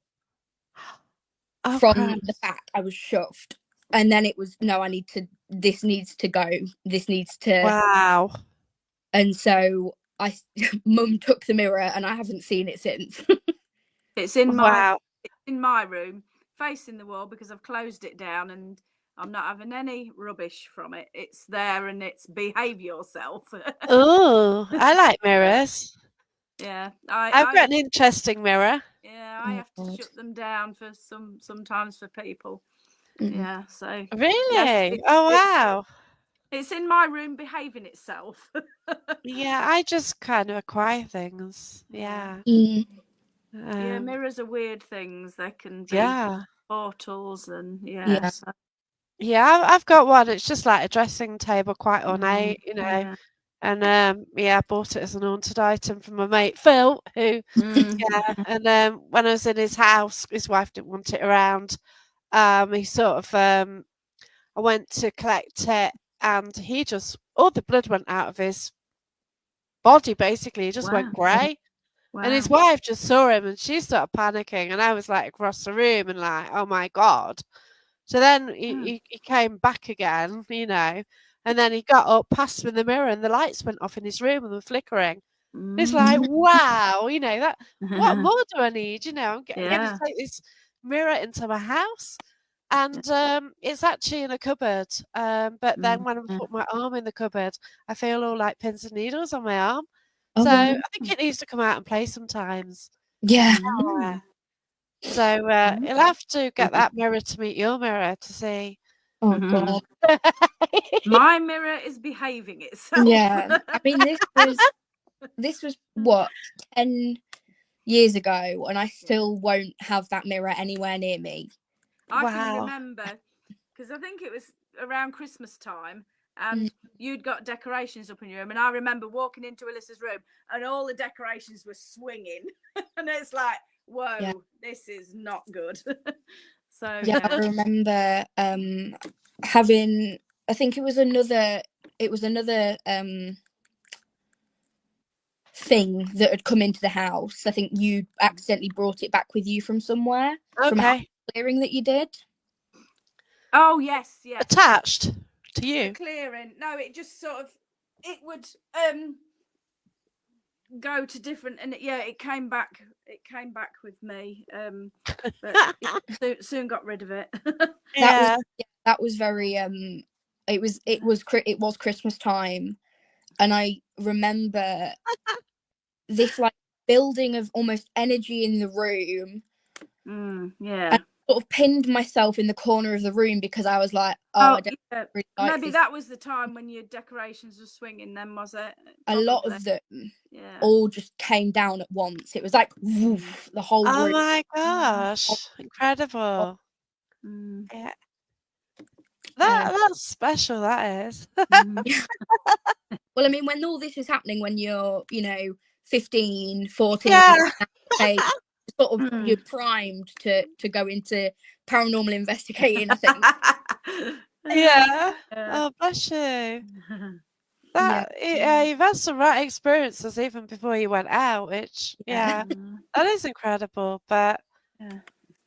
from the back. I was shoved. And then it was, no, this needs to go. This needs to.
Wow.
And so Mum took the mirror and I haven't seen it since.
It's in my room, facing the wall, because I've closed it down and I'm not having any rubbish from it. It's there and it's behave yourself.
Oh, I like mirrors.
Yeah,
I've got an interesting mirror.
Yeah, I have to shut them down for sometimes for people. Yeah, so
really.
Yes,
wow.
It's in my room behaving itself.
Yeah, I just kind of acquire things. Yeah.
Yeah, mirrors are weird things. They can be portals and So.
Yeah, I've got one. It's just like a dressing table, quite ornate, And I bought it as an haunted item from my mate Phil, who and when I was in his house, his wife didn't want it around. He sort of I went to collect it and he just all the blood went out of his body basically. He just went grey. And his wife just saw him and she started panicking and I was like across the room and like, oh my God. So then he came back again, and then he got up past me in the mirror and the lights went off in his room and were flickering. It's like, wow, that what more do I need? I'm going to take this mirror into my house. And it's actually in a cupboard. But then when I put my arm in the cupboard, I feel all like pins and needles on my arm. So I think it needs to come out and play sometimes.
Yeah.
So you'll have to get that mirror to meet your mirror to see.
Oh God.
My mirror is behaving itself.
Yeah. I mean, this was what, 10 years ago, and I still won't have that mirror anywhere near me.
I can remember because I think it was around Christmas time, and you'd got decorations up in your room, and I remember walking into Alyssa's room, and all the decorations were swinging, and it's like, whoa, this is not good. So
yeah, I remember having, I think it was another thing that had come into the house. I think you accidentally brought it back with you from somewhere, from a
Okay.
clearing that you did.
Oh yes, yes.
Attached to
A
you.
clearing. No, it just sort of, it would go to different, and it came back with me, but soon got rid of it.
Yeah.
That was very it was Christmas time, and I remember this like building of almost energy in the room.
Yeah.
Sort of pinned myself in the corner of the room because I was like, I don't really like
maybe
this.
that was the time when your decorations were swinging, then, was it?
A lot of them all just came down at once. It was like woof, the whole
Oh
room.
my gosh. Incredible. Yeah. That's special, that is.
Well, I mean, when all this is happening, when you're, 15, 14,
Yeah.
sort of you're primed to go into paranormal investigating, I think.
Yeah. Oh, bless you. You've had some right experiences even before you went out, which, that is incredible. But,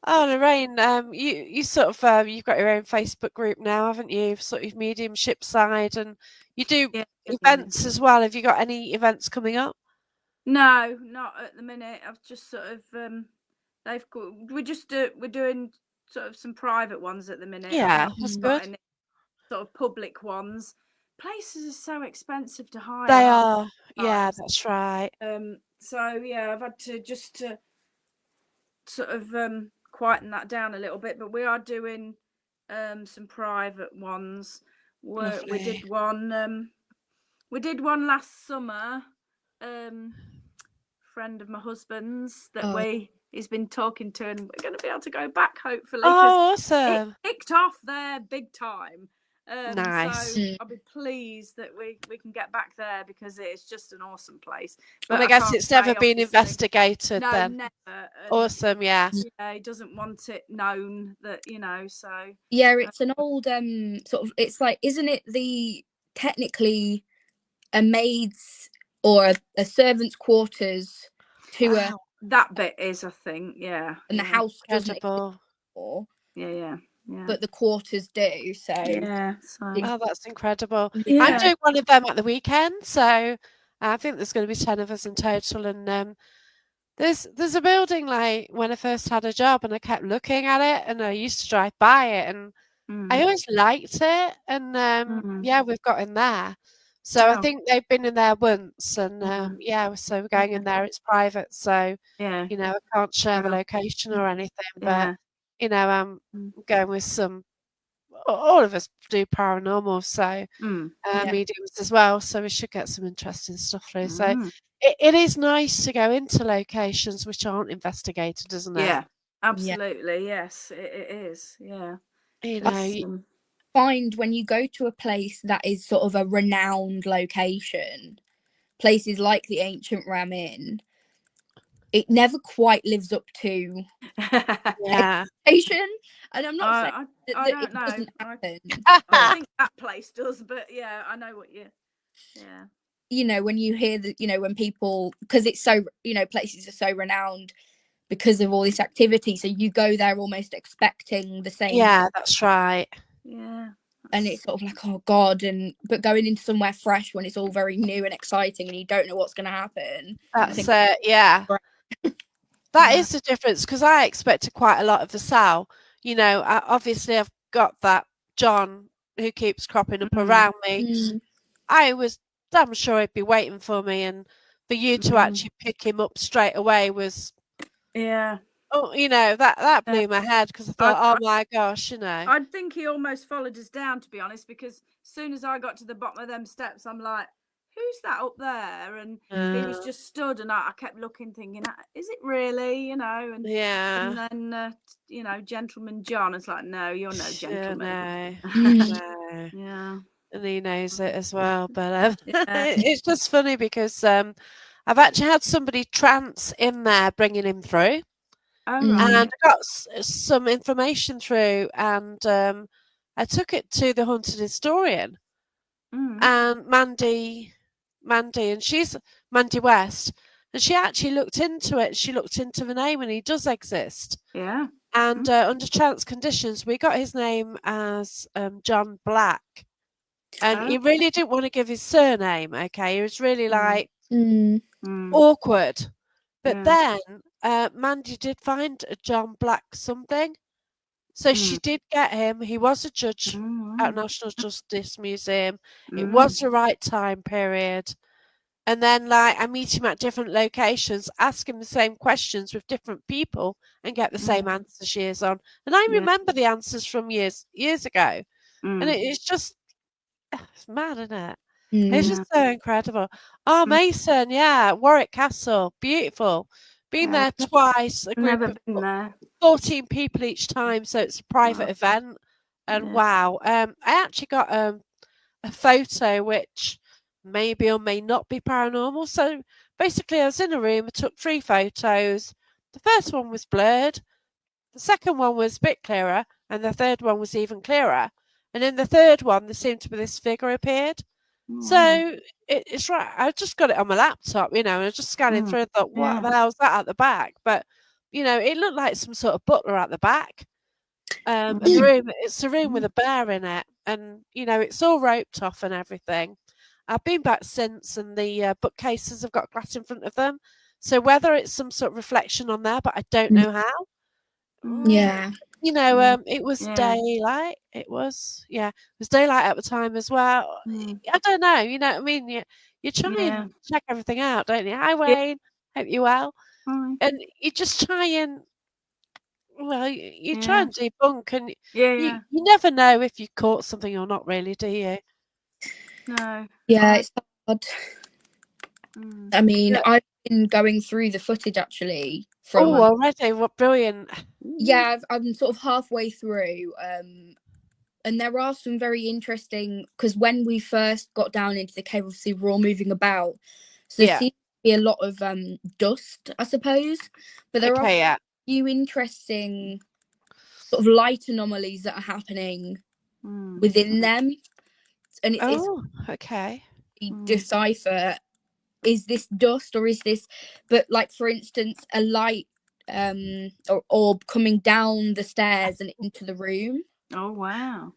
oh, Lorraine, you sort of, you've got your own Facebook group now, haven't you? Sort of mediumship side, and you do events as well. Have you got any events coming up?
No, not at the minute. I've just sort of we're doing sort of some private ones at the minute.
Yeah, that's good.
Any sort of public ones. Places are so expensive to hire.
They are. Yeah, that's right.
So yeah, I've had to just sort of quieten that down a little bit, but we are doing some private ones. We did one last summer. Friend of my husband's that he's been talking to, and we're going to be able to go back hopefully.
Oh, awesome!
It kicked off there big time.
Nice.
So I'll be pleased that we can get back there because it's just an awesome place.
But I guess it's never been investigated.
No,
then.
Never.
Awesome, yeah.
Yeah, he doesn't want it known that so.
Yeah, it's an old sort of. It's like, isn't it technically a maid's or a servant's quarters to
that bit is, I think,
and the house doesn't
exist
anymore.
Yeah.
But the quarters do. So
oh, that's incredible.
Yeah.
I'm doing one of them at the weekend, so I think there's going to be 10 of us in total. And there's a building, like when I first had a job, and I kept looking at it, and I used to drive by it, and I always liked it. And we've got in there. So I think they've been in there once, and so we're going in there. It's private, so I can't share the location or anything. But I'm going with some. All of us do paranormal, so mediums as well. So we should get some interesting stuff through. So it is nice to go into locations which aren't investigated, isn't it?
Yeah, absolutely. Yes, it is. Yeah.
You find when you go to a place that is sort of a renowned location, places like the Ancient Ram Inn, it never quite lives up to expectation. And I'm not saying that it doesn't happen.
I think that place does, but I know what you. Yeah.
When you hear that, when people, because it's so, places are so renowned because of all this activity, so you go there almost expecting the same.
Yeah, that's right.
Yeah.
And it's sort of like, oh God, but going into somewhere fresh when it's all very new and exciting and you don't know what's going to happen.
That's it. Yeah. That is the difference, because I expected quite a lot of the Sal. Obviously I've got that John who keeps cropping up around me. I was damn sure he'd be waiting for me, and for you to actually pick him up straight away was that blew my head, because I thought, oh my gosh,
I think he almost followed us down, to be honest, because as soon as I got to the bottom of them steps, I'm like, who's that up there? And he was
Uh,
just stood, and I kept looking, thinking, is it really? And
yeah.
then Gentleman John is like, no, you're no
Yeah,
gentleman.
no,
Mm.
no.
Yeah,
And he knows it as well. But
yeah.
it's just funny because I've actually had somebody trance in there bringing him through,
Oh
and
right.
I got some information through, and I took it to the haunted historian,
Mm.
and Mandy, and she's Mandy West, and she actually looked into it. She looked into the name, and he does exist.
Yeah.
And under trance conditions, we got his name as John Black. And he
Oh.
really didn't want to give his surname, okay? He was really like
Mm.
awkward. But
Yeah.
then Mandy did find a John Black something. So she did get him. He was a judge at
Mm.
National Justice Museum. It
Mm.
was the right time period. And then like I meet him at different locations, ask him the same questions with different people and get the same answers years on. And I
Yeah.
remember the answers from years ago. And
Mm.
it's just it's mad, isn't it? It's
Mm.
Yeah.
just so incredible. Oh,
Mm.
Mason, yeah, Warwick Castle, beautiful. Been
Yeah.
there twice, a group
Never
of
been there.
14 people each time, so it's a private
Wow.
event. And
Yeah.
wow, I actually got a photo which maybe or may not be paranormal. So basically, I was in a room, I took 3 photos. The first one was blurred, the second one was a bit clearer, and the third one was even clearer. And in the third one, there seemed to be this figure appeared.
Oh, wow.
So it's right. I just got it on my laptop, and I was just scanning
Mm.
through. And thought, what
Yeah.
the hell's that at the back? But it looked like some sort of butler at the back. And the
Mm.
room, it's a room with a bear in it, and it's all roped off and everything. I've been back since, and the bookcases have got glass in front of them. So whether it's some sort of reflection on there, but I don't
Mm.
know how.
Mm.
Yeah.
It was
Yeah.
daylight. It was daylight at the time as well.
Mm.
I don't know. You know what I mean? You try
Yeah.
and check everything out, don't you? Hi,
Yeah.
Wayne. Hope you're well.
Hi.
And you just try and you try
Yeah.
and debunk, and
Yeah.
you
Yeah.
you never know if you caught something or not, really, do you?
No.
Yeah,
I.
it's hard.
Mm.
I mean,
Yeah.
I've been going through the footage actually
Oh,
from
already? What brilliant!
yeah, I'm sort of halfway through. And there are some very interesting because when we first got down into the cave, obviously we're all moving about, so there
Yeah.
seems to be a lot of dust, I suppose, but there are
Okay.
a
Yeah.
few interesting sort of light anomalies that are happening
Mm.
within them, and it's
Oh. Okay.
Mm.
decipher, is this dust or is this, but like for instance a light or orb coming down the stairs and into the room.
Oh wow.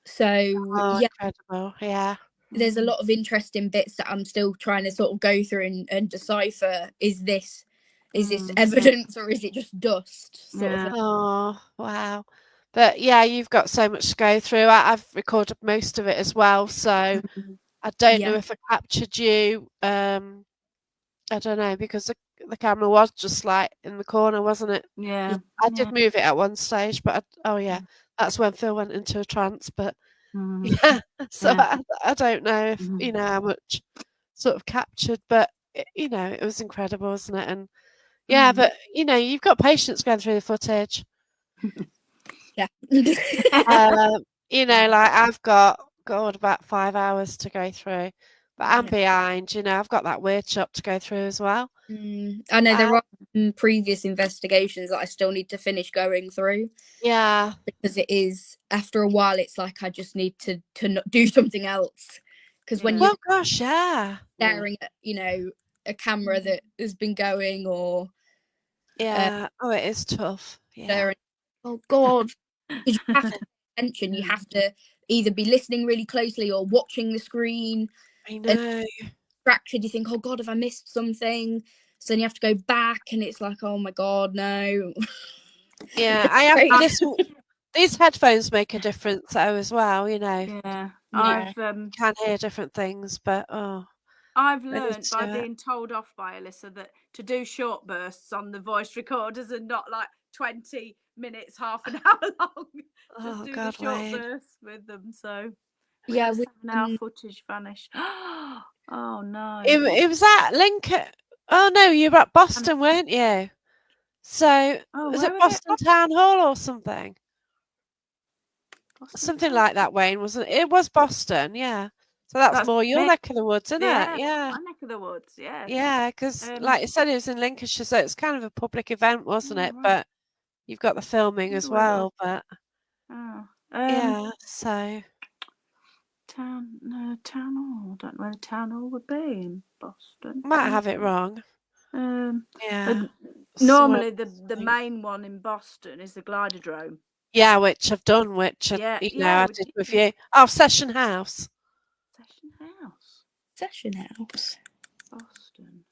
So
Oh,
yeah,
incredible! Yeah.
there's a
Mm.
lot of interesting bits that I'm still trying to sort of go through and decipher, is this
Mm.
evidence or is it just dust sort of
Yeah.
thing.
Oh, wow. But yeah, you've got so much to go through. I've recorded most of it as well, so
Mm.
I don't know
Yeah.
if I captured you. I don't know because the camera was just like in the corner, wasn't it?
Yeah.
I
Yeah.
did move it at one stage, but oh yeah, that's when Phil went into a trance. But
Mm.
yeah, so
Yeah.
I don't know if
Mm.
how much sort of captured, but it was incredible, wasn't it? And yeah,
Mm.
but you've got patience going through the footage.
Yeah.
Like I've got God about 5 hours to go through, but I'm
Yeah.
behind. I've got that weird shop to go through as well.
I know
Uh,
there are some previous investigations that I still need to finish going through,
yeah,
because it is, after a while it's like I just need to not do something else, because when
Yeah.
you're
well, gosh, yeah,
staring at a camera that has been going, or
yeah. Oh, it is tough. Yeah,
staring, oh god, because you have to pay attention, you have to either be listening really closely or watching the screen,
I
and
know.
distracted you think, oh god, have I missed something, so then you have to go back and it's like, oh my god, no.
Yeah, I have
Great.
this. These headphones make a difference though as well.
Yeah.
Yeah.
Can hear different things, but
I've
I need
learnt by
to.
being told off by Alyssa that to do short bursts on the voice recorders and not like 20 minutes, half an hour long. Just
Oh
do the
God,
short
Wayne.
bursts with them. So we
Yeah,
had a
we
7 hour footage vanish. Oh no.
It was at Lincoln. Oh no, you were at Boston, weren't you? So
Oh,
was
where
it
was it?
Boston Town Hall or something?
Boston
Something
Town?
like that, Wayne, wasn't it? It was Boston, yeah. So that's
That's
more your
me.
neck of the woods, isn't it?
Yeah,
Yeah.
my neck of the woods. Yes.
Yeah, because
Um.
like you said, it was in Lincolnshire, so it's kind of a public event, wasn't
Oh,
it?
right.
But you've got the filming
Wonder
as
where it was.
well. But
Oh.
yeah, so
Town hall. I don't know where the town hall would be in Boston.
might have it wrong.
But
Yeah.
normally the main one in Boston is the Gliderdrome.
Yeah, which I've done, which
Yeah,
I
we
did
did
with
you.
you. Oh, Session House.
Session House,
Session House.
Boston.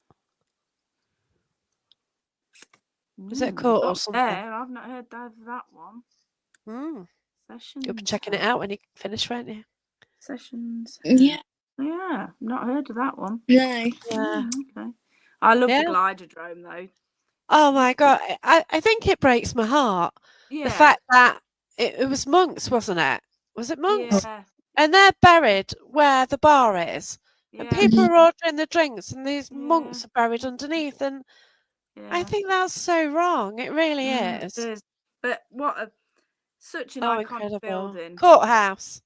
Is it a
We've
court or
got
something?
there. I've not heard of that one.
Mm.
Sessions.
You'll be checking it out when you finish, won't you?
Sessions.
Yeah.
Yeah, not heard of that one.
No.
Yeah.
Okay. I love
Yeah.
the Gliderdrome though.
Oh my God. I think it breaks my heart. The
Yeah.
fact that it was monks, wasn't it? Was it monks?
Yeah.
And they're buried where the bar is. And
Yeah.
people are ordering the drinks and these
Yeah.
monks are buried underneath. And I
Yeah.
think that's so wrong. It really
It
is.
is. But such an
Oh,
iconic
incredible.
building.
Courthouse.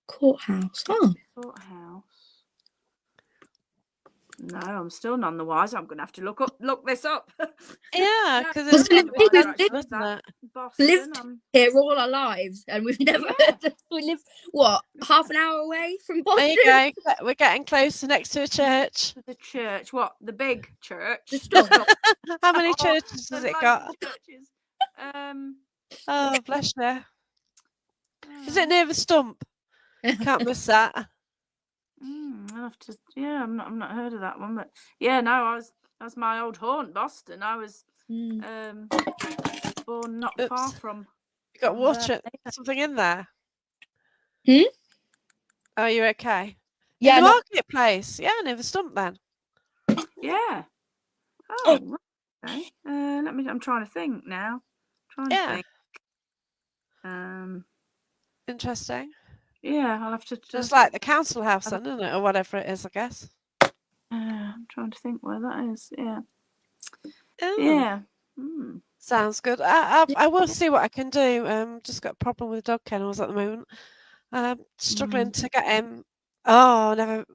Courthouse. Oh.
Courthouse. No, I'm still none the wiser. I'm going to have to look this up.
Yeah,
No,
because
I'm
it's
none the
we've
wiser,
lived-
actually,
isn't
that
it?
Boston.
lived here all our lives, and we've never
Yeah.
heard of, we live what, half an hour away from Boston.
There you go. We're getting closer next to a church.
The church. What? The big church?
The store.
How many
Oh,
churches has
there's
it
loads
got?
of churches.
Oh, bless you. Is it
Oh.
near the stump? Can't miss that.
I'll have to. Yeah, I've not heard of that one, but yeah, no, that's my old haunt, Boston. I was born not far
Oops.
from.
You got
from
water,
there.
something in there.
Hmm?
Oh, you're okay.
Yeah.
In the
No.
marketplace. Yeah, near the stump then.
Yeah. Oh, right, okay. I'm trying to think now.
Yeah.
Think.
Interesting.
Yeah, I'll have to.
Just like the council house then, isn't it? Or whatever it is, I guess.
I'm trying to think where that is. Yeah.
Oh,
Yeah.
sounds good. I will see what I can do. Just got a problem with dog kennels at the moment. Struggling to get him. Oh,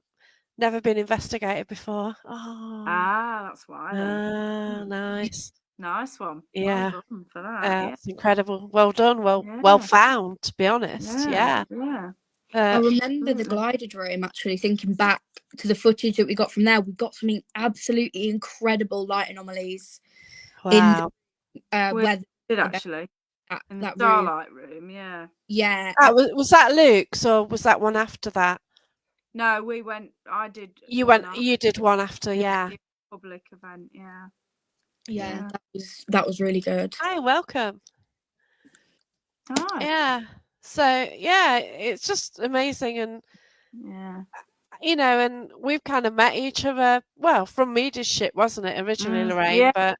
never been investigated before. Oh,
That's why then.
nice.
Nice one.
Yeah.
Well done for that. Yeah.
That's incredible. Well done. Well
Yeah.
found, to be honest. Yeah.
Yeah.
I remember the Gliderdrome, actually, thinking back to the footage that we got from there. We got something absolutely incredible light anomalies
Wow.
in
We
where
did actually in the
that room.
Starlight room. Yeah.
Yeah.
Was that Luke's or was that one after that?
No, we went. I did.
You
one
went. You did one after. Yeah.
Public event. Yeah.
Yeah. That was really good.
Hi, welcome.
Hi.
Yeah. So yeah, it's just amazing, and
Yeah.
and we've kind of met each other. Well, from mediumship, wasn't it originally, Lorraine?
Yeah.
But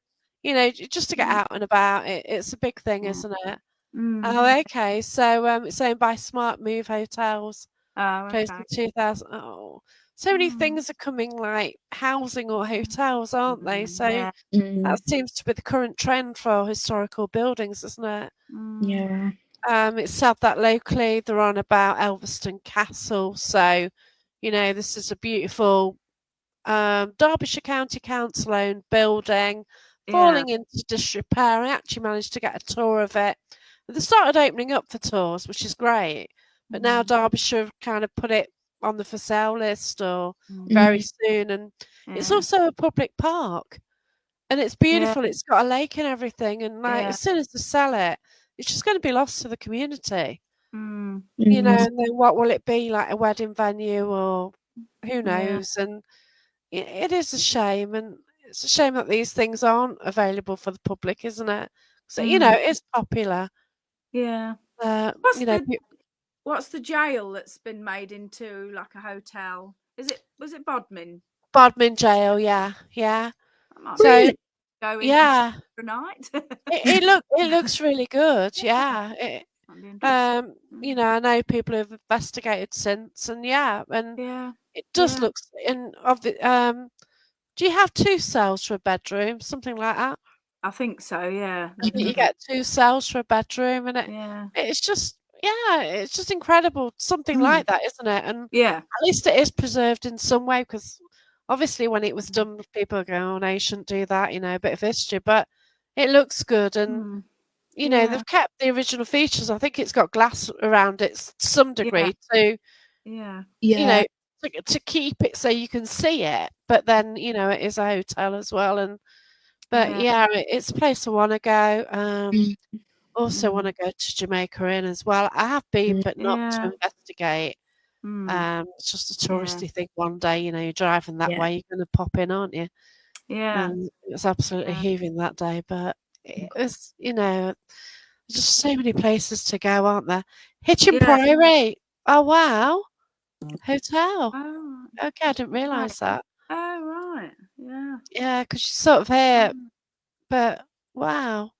just to get out and about, it's a big thing, isn't it?
Mm.
Oh, okay. So it's owned by Smart Move Hotels.
Oh,
Close
okay.
to 2000. Oh, so many things are coming, like housing or hotels, aren't they? So
Yeah.
that seems to be the current trend for historical buildings, isn't it?
Yeah.
It's sad that locally they're on about Elveston Castle. So, this is a beautiful Derbyshire County Council owned building falling into disrepair. I actually managed to get a tour of it. They started opening up for tours, which is great. But now Derbyshire have kind of put it on the for sale list or very soon. And it's also a public park. And it's beautiful. It's got a lake and everything. And as soon as they sell it, it's just going to be lost to the community. And then what will it be, like a wedding venue or who knows? And it is a shame. And it's a shame that these things aren't available for the public, isn't it? So, it is popular.
Yeah. What's the jail that's been made into like a hotel? Was it Bodmin?
Bodmin jail, yeah.
Really?
Go in
yeah.
for a night.
it looks really good, yeah.
That'd be interesting.
You know, I know people who've investigated since, and and
Yeah.
it does
Yeah.
look. And do you have 2 cells for a bedroom, something like that?
I think so. Yeah.
You get 2 cells for a bedroom, and
Yeah.
it's just it's just incredible, something like that, isn't it? And
Yeah.
at least it is preserved in some way, because obviously when it was done, people go, "Oh no, you shouldn't do that," you know, a bit of history, but it looks good, and you know,
Yeah.
they've kept the original features. I think it's got glass around it to some degree to,
Yeah.
you know,
Yeah.
to keep it so you can see it, but then, you know, it is a hotel as well, and but
Yeah.
it's a place I wanna go.
Mm,
Also wanna go to Jamaica Inn as well. I have been,
mm,
but not to
Yeah.
investigate.
Mm.
It's just a
Yeah.
touristy thing one day, you know, you're driving that
yeah.
way, you're gonna pop in, aren't you?
Yeah.
And it was absolutely
Yeah.
heaving that day, but it was, you know, just so many places to go, aren't there? Hitchin
Yeah.
Priory. Oh, wow. Hotel.
Oh.
Okay, I didn't
Right.
realise that.
Oh, right. Yeah.
Yeah, because you sort of hear,
Mm.
but wow.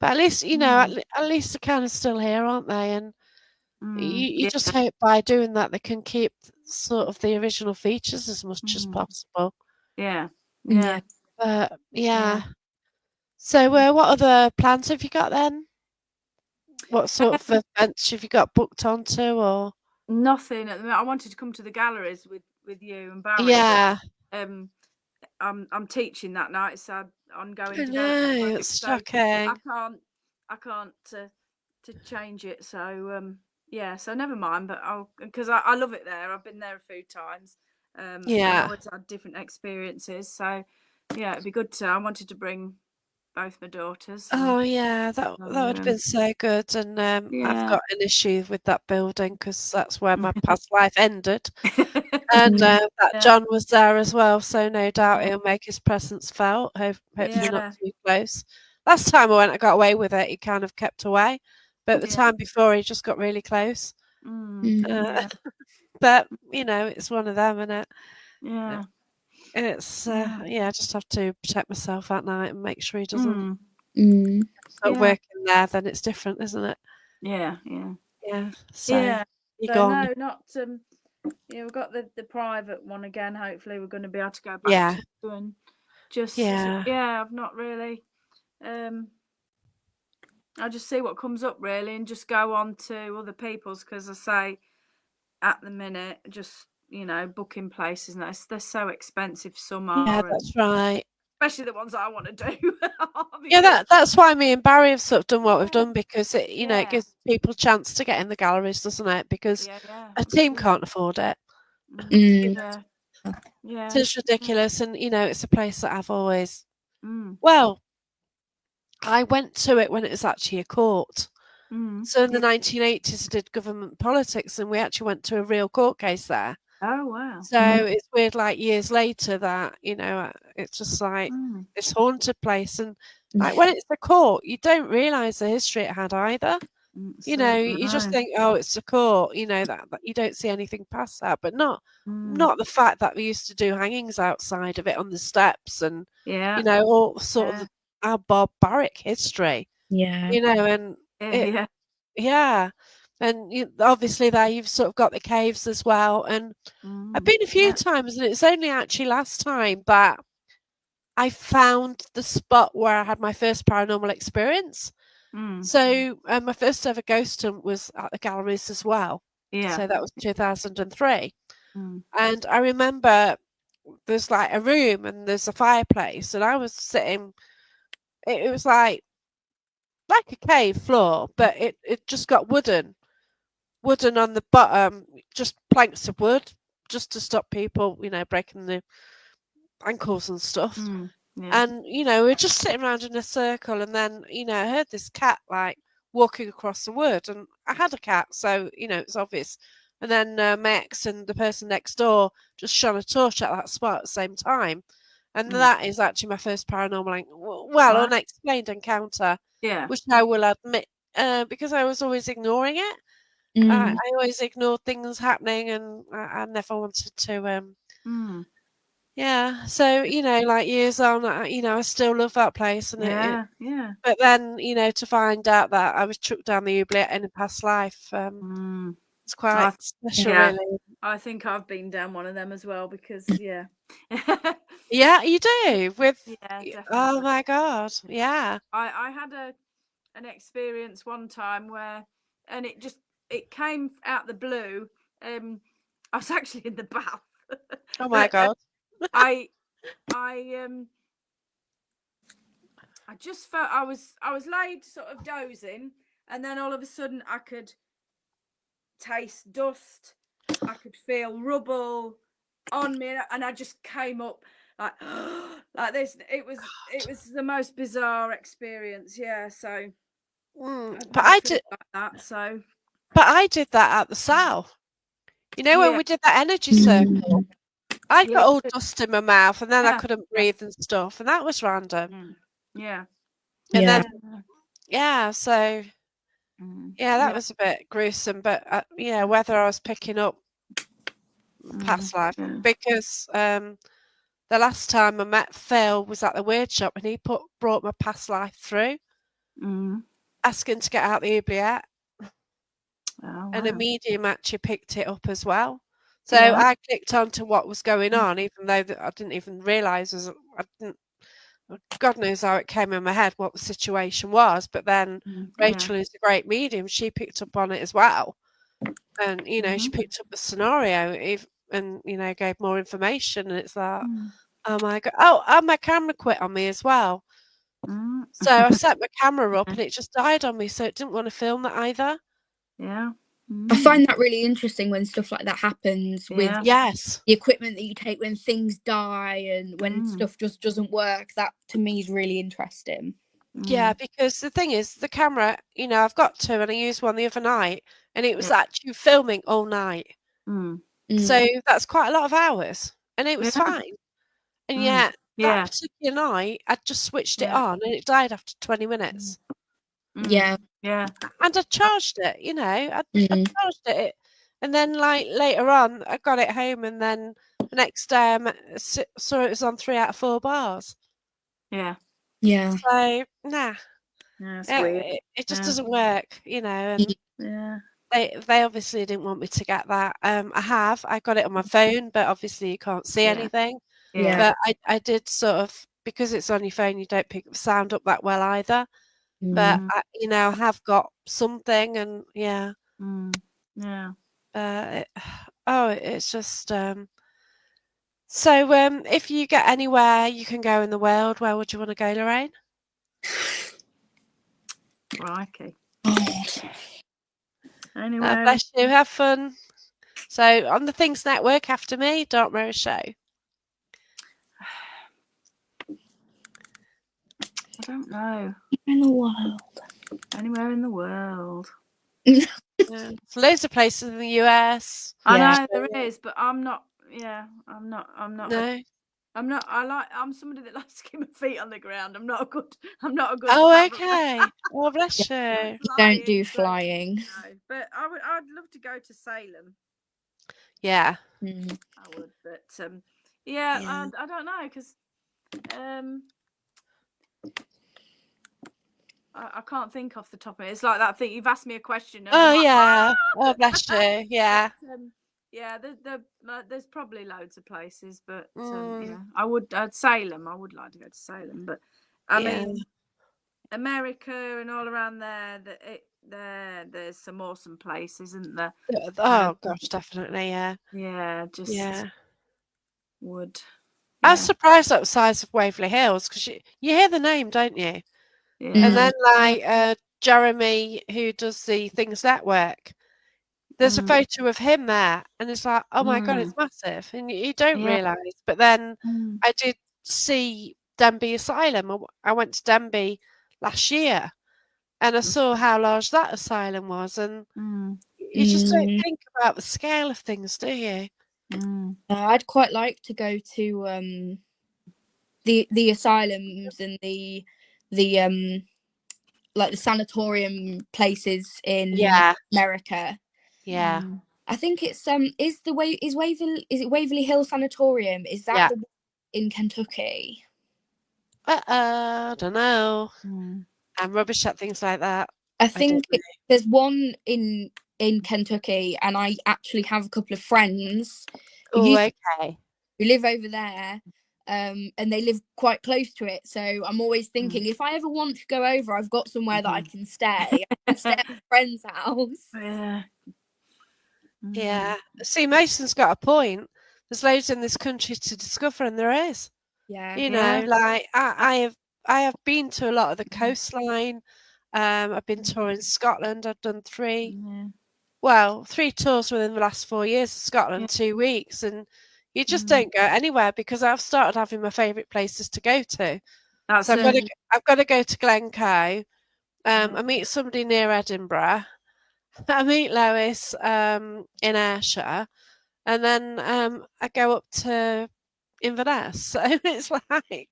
But at least, you know,
Mm.
at least they're kinda still here, aren't they? And you
Yeah.
just hope by doing that they can keep sort of the original features as much as
Mm.
possible.
Yeah.
Yeah.
Yeah.
But
Yeah.
so, what other plans have you got then? What sort of events have you got booked onto, or
Nothing at the minute. I wanted to come to the galleries with you and Barry, but
yeah.
um, I'm teaching that night, so ongoing
I
development
know,
work,
it's
so
shocking.
I can't to change it. So yeah, so never mind. But I'll because I love it there. I've been there a few times, and
Yeah.
always had different experiences. So yeah, it'd be good to. I wanted to bring both my daughters, and
Oh, yeah, that
so,
would have been so good, and, I've
yeah,
got an issue with that building because that's where my past life ended, and,
Mm,
that
yeah,
John was there as well, so no doubt
yeah,
he'll make his presence felt, hopefully not
yeah,
too close. Last time I went, I got away with it, he kind of kept away, but the
yeah,
time before, he just got really close.
mm,
Uh,
yeah,
but, you know, it's one of them, innit? Uh,
yeah,
it's,
yeah,
yeah, I just have to protect myself at night and make sure he doesn't
mm,
mm,
sort of
yeah,
work in there, then it's different, isn't it?
yeah, yeah,
Yeah, so
yeah.
you're
So
gone.
no, not yeah, we've got the private one again. Hopefully, we're going to be able to go back
Yeah,
to and just
yeah,
yeah. I've not really. Um, I'll just see what comes up really, and just go on to other people's because I say at the minute, just booking places and they're so expensive. Some
yeah,
are, and
that's right.
especially the ones I want to do.
Yeah,
Because
that's why me and Barry have sort of done what we've
yeah,
done, because it, you know, it
yeah,
gives people a chance to get in the galleries, doesn't it? Because
yeah, yeah,
a team
absolutely.
can't afford it.
mm,
Yeah,
It
yeah,
is ridiculous, and you know, it's a place that I've always.
mm,
Well, I went to it when it was actually a court. So in the
yeah.
1980s, I did government politics, and we actually went to a real court case there.
Oh wow.
So
mm,
it's weird, like years later, that you know, it's just like
Mm,
this haunted place, and like when it's the court, you don't realise the history it had either. You know,
certainly
you just
no.
think, oh, it's the court. You know that you don't see anything past that, but
Mm,
not the fact that we used to do hangings outside of it on the steps, and you
yeah,
know, all sort of
yeah,
our barbaric history.
yeah.
You know, and
yeah,
it,
yeah.
yeah, and obviously there you've sort of got the caves as well, and I've been a few
Yeah.
times, and it's only actually last time that I found the spot where I had my first paranormal experience.
Mm,
So my first ever ghost hunt was at the galleries as well.
yeah.
So that was 2003.
Mm,
And I remember there's like a room and there's a fireplace, and I was sitting. It was like a cave floor, but it just got wooden on the bottom, just planks of wood, just to stop people, you know, breaking the ankles and stuff.
yeah.
And, you know, we're just sitting around in a circle, and then, you know, I heard this cat like walking across the wood, and I had a cat, so, you know, it's obvious. And then my ex and the person next door just shone a torch at that spot at the same time. And
Mm.
that is actually my first paranormal, well,
Right.
unexplained encounter,
Yeah.
which I will admit, because I was always ignoring it. I always ignored things happening, and I never wanted to
Mm,
Yeah. So, like years on, I still love that place, and
Yeah.
but then, to find out that I was chucked down the oubliette in a past life, it's quite special,
Yeah.
really.
I think I've been down one of them as well because yeah.
Yeah, you do with.
Yeah,
Oh
definitely.
my God, yeah.
I had an experience one time where, and it came out the blue. I was actually in the bath,
Oh my
but
God.
I I I just felt I was laid sort of dozing, and then all of a sudden I could taste dust, I could feel rubble on me, and I just came up like like this. It was the most bizarre experience. Yeah, so I've
But
never
I
felt
did.
like that. So
But I did that at the South. When
yeah,
we did that energy circle, I got
yeah,
all dust in my mouth, and then I
yeah,
couldn't
yeah,
breathe and stuff, and that was random.
yeah,
And
Yeah.
then, yeah, so yeah, that
yeah,
was a bit gruesome. But whether I was picking up past life,
yeah.
because the last time I met Phil was at the weird shop, and he brought my past life through, asking to get out the oubliette,
Oh,
and a
wow.
medium actually picked it up as well. So
Yeah.
I clicked on to what was going on, even though I didn't even realise I didn't. God knows how it came in my head what the situation was. But then
Yeah.
Rachel is a great medium; she picked up on it as well, and she picked up the scenario, and gave more information. And it's like, oh my God! Oh, and my camera quit on me as well. So I set my camera up, and it just died on me. So it didn't want to film that either.
Yeah.
I find that really interesting when stuff like that happens with
Yeah.
Yes.
the equipment that you take when things die and when stuff just doesn't work. That to me is really interesting.
Yeah, because the thing is, the camera, I've got two, and I used one the other night, and it was actually filming all night. So that's quite a lot of hours, and it was
Yeah.
fine. And yet, that
Yeah.
particular night, I just switched it
Yeah.
on, and it died after 20 minutes.
Yeah.
Yeah.
And I charged it, I
Mm.
charged it. And then, like, later on, I got it home, and then the next day saw it was on 3 out of 4 bars.
Yeah.
Yeah.
So, nah.
Yeah, it's weird.
It just
Yeah.
doesn't work, and
Yeah.
they obviously didn't want me to get that. I got it on my phone, but obviously you can't see
Yeah.
anything.
Yeah.
But I did sort of, because it's on your phone, you don't pick the sound up that well either. But I have got something, and yeah.
Yeah.
It's just so if you get anywhere you can go in the world, where would you want to go, Lorraine?
Crikey.
God.
Anyway.
Bless you, have fun. So on the Things Network after me, Dark Mirror Show.
I don't know.
In the world.
Anywhere in the world.
Yeah. There's loads of places in the US.
I
Yeah.
know there is, but I'm not. Yeah, I'm not.
No.
I'm not. I'm somebody that likes to keep my feet on the ground. I'm not a good.
Oh,
traveller.
okay. Oh, bless you.
Don't do
So,
flying.
no. But I'd love to go to Salem.
Yeah.
I would, but yeah. I don't know because I can't think off the top of it. It's like that thing you've asked me a question. And
Oh,
I'm like,
yeah.
"Ah!"
Oh, bless you. Yeah.
But, yeah, there's probably loads of places, but yeah, I'd Salem. I would like to go to Salem, but I mean, America and all around there, there's some awesome places, isn't there?
Oh gosh, definitely. Yeah.
Yeah, just would.
I was
Yeah.
surprised at the size of Waverly Hills, because you hear the name, don't you?
Yeah.
And then, like, Jeremy, who does the Things Network, there's a photo of him there, and it's like, oh my God, it's massive, and you don't
Yeah.
realise. But then I did see Denby Asylum. I went to Denby last year, and I saw how large that asylum was, and you just don't think about the scale of things, do you?
I'd quite like to go to the asylums and the like the sanatorium places in America.
Yeah.
I think it's is it Waverly Hill Sanatorium? Is that
Yeah.
the in Kentucky?
I don't know.
Mm.
I'm rubbish at things like that.
I
I don't
think there's one in Kentucky, and I actually have a couple of friends who
Oh,
used
okay.
who live over there, and they live quite close to it. So I'm always thinking, if I ever want to go over, I've got somewhere that I can stay. I can stay at a friend's house.
Yeah.
Yeah. See, Mason's got a point. There's loads in this country to discover, and there is.
Yeah.
You
Yeah.
know, like I have been to a lot of the coastline. I've been touring Scotland. I've done three tours within the last 4 years of Scotland,
Yeah.
2 weeks, and you just don't go anywhere because I've started having my favourite places to go to.
That's
So
it.
I've got to go to Glencoe.
Yeah.
I meet somebody near Edinburgh. I meet Lois in Ayrshire, and then I go up to Inverness. So it's like,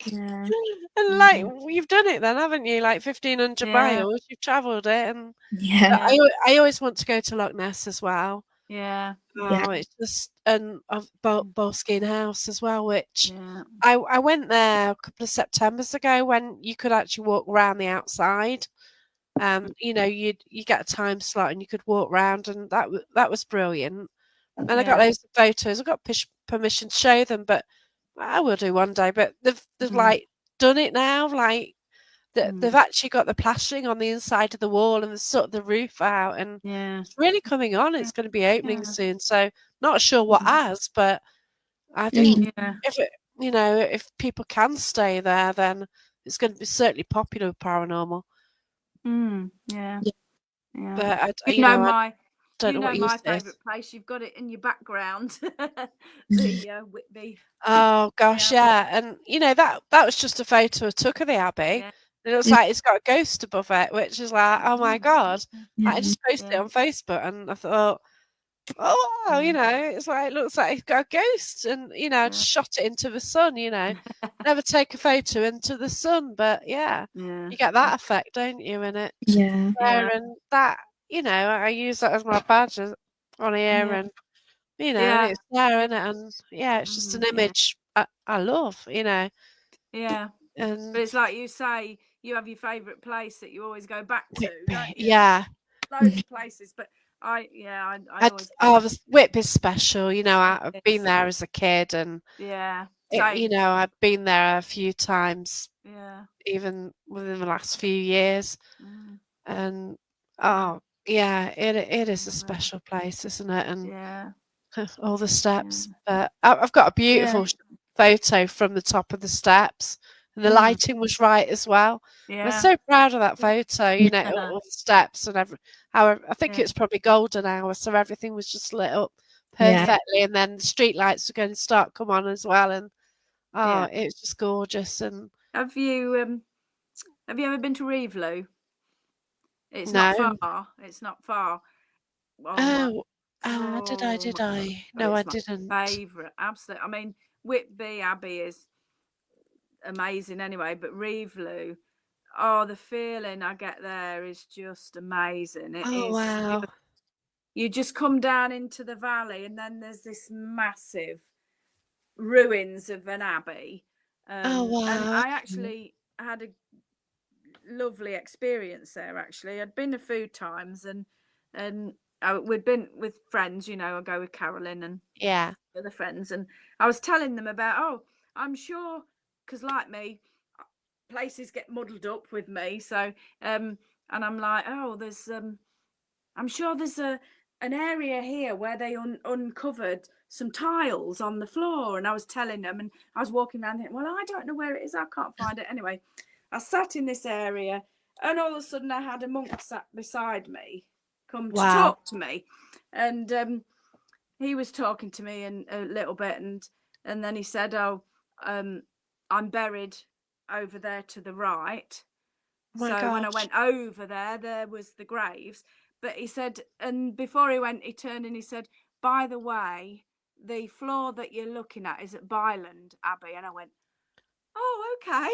Yeah.
and like you've done it then, haven't you? Like 1,500
Yeah.
miles, you've travelled it, and
Yeah.
I always want to go to Loch Ness as well.
Yeah.
Yeah.
Oh, it's just and Boleskine House as well, which
Yeah.
I went there a couple of Septembers ago when you could actually walk around the outside. You know, you get a time slot and you could walk around, and that was brilliant. And I got
Yeah.
loads of photos. I got permission to show them, but I will do one day. But they've like done it now. Like they've actually got the plastering on the inside of the wall and the sort of the roof out, and
Yeah.
it's really coming on. It's going to be opening
Yeah.
soon. So not sure what as, but I think
Yeah.
if it, you know, if people can stay there, then it's going to be certainly popular with paranormal.
Yeah.
Yeah.
Yeah.
But
You
you
know
know, I
my
don't know what you
my
say.
favourite place. You've got it in your background. The Whitby.
Oh gosh,
Yeah.
yeah, and you know that was just a photo I took of the abbey.
Yeah.
It looks like it's got a ghost above it, which is like, oh my god! I
Yeah.
just posted it
Yeah.
on Facebook, and I thought, oh wow, you know, it's like it looks like it's got a ghost, and you know, I just shot it into the sun. You know, never take a photo into the sun, but yeah,
Yeah.
you get that effect, don't you? In it,
Yeah.
Yeah.
and that, you know, I use that as my badge on here,
Yeah.
and you know,
Yeah.
it's there, in it, and yeah, it's just an
Yeah.
image I love, you know.
Yeah. But
And
it's like you say, you have your favourite place that you always go back to, don't you?
yeah,
Loads of places, but I always
Whitby's special. You know, I've been
it's,
there as a kid, and
yeah,
you
same,
know, I've been there a few times,
yeah,
even within the last few years.
mm,
And oh, yeah, it is a
love it.
special place, isn't it? And
Yeah,
all the steps.
yeah,
But I've got a
yeah,
beautiful photo from the top of the steps, and the lighting was right as well. I'm
yeah,
so proud of that photo. You know,
yeah,
all the steps and how I think
yeah,
it's probably golden hour, so everything was just lit up
Yeah.
perfectly, and then the street lights were going to start come on as well, and oh,
yeah.
it was just gorgeous. And
Have you ever been to Revelou? It's not
no,
far. It's not far. Oh my,
oh, did I?
oh
Did
my God,
I? No, I
it's my
didn't.
favourite. Absolutely. I mean, Whitby Abbey is amazing anyway, but Revelou. Oh, the feeling I get there is just amazing. It
Oh
is
wow!
you just come down into the valley and then there's this massive ruins of an abbey.
Oh
And
wow!
I actually had a lovely experience there actually. I'd been a few times and we'd been with friends, you know, I go with Carolyn and
Yeah.
other friends and I was telling them about, oh, I'm sure because like me, places get muddled up with me. So and I'm like, oh, there's I'm sure there's an area here where they uncovered some tiles on the floor. And I was telling them, and I was walking around thinking, well, I don't know where it is. I can't find it. Anyway, I sat in this area, and all of a sudden, I had a monk sat beside me, come to
Wow.
talk to me, and he was talking to me and a little bit, and then he said, oh, I'm buried over there to the right.
Oh my
So when I
gosh.
went over there was the graves. But he said, and before he went, he turned and he said, by the way, the floor that you're looking at is at Byland Abbey. And I went, oh, okay.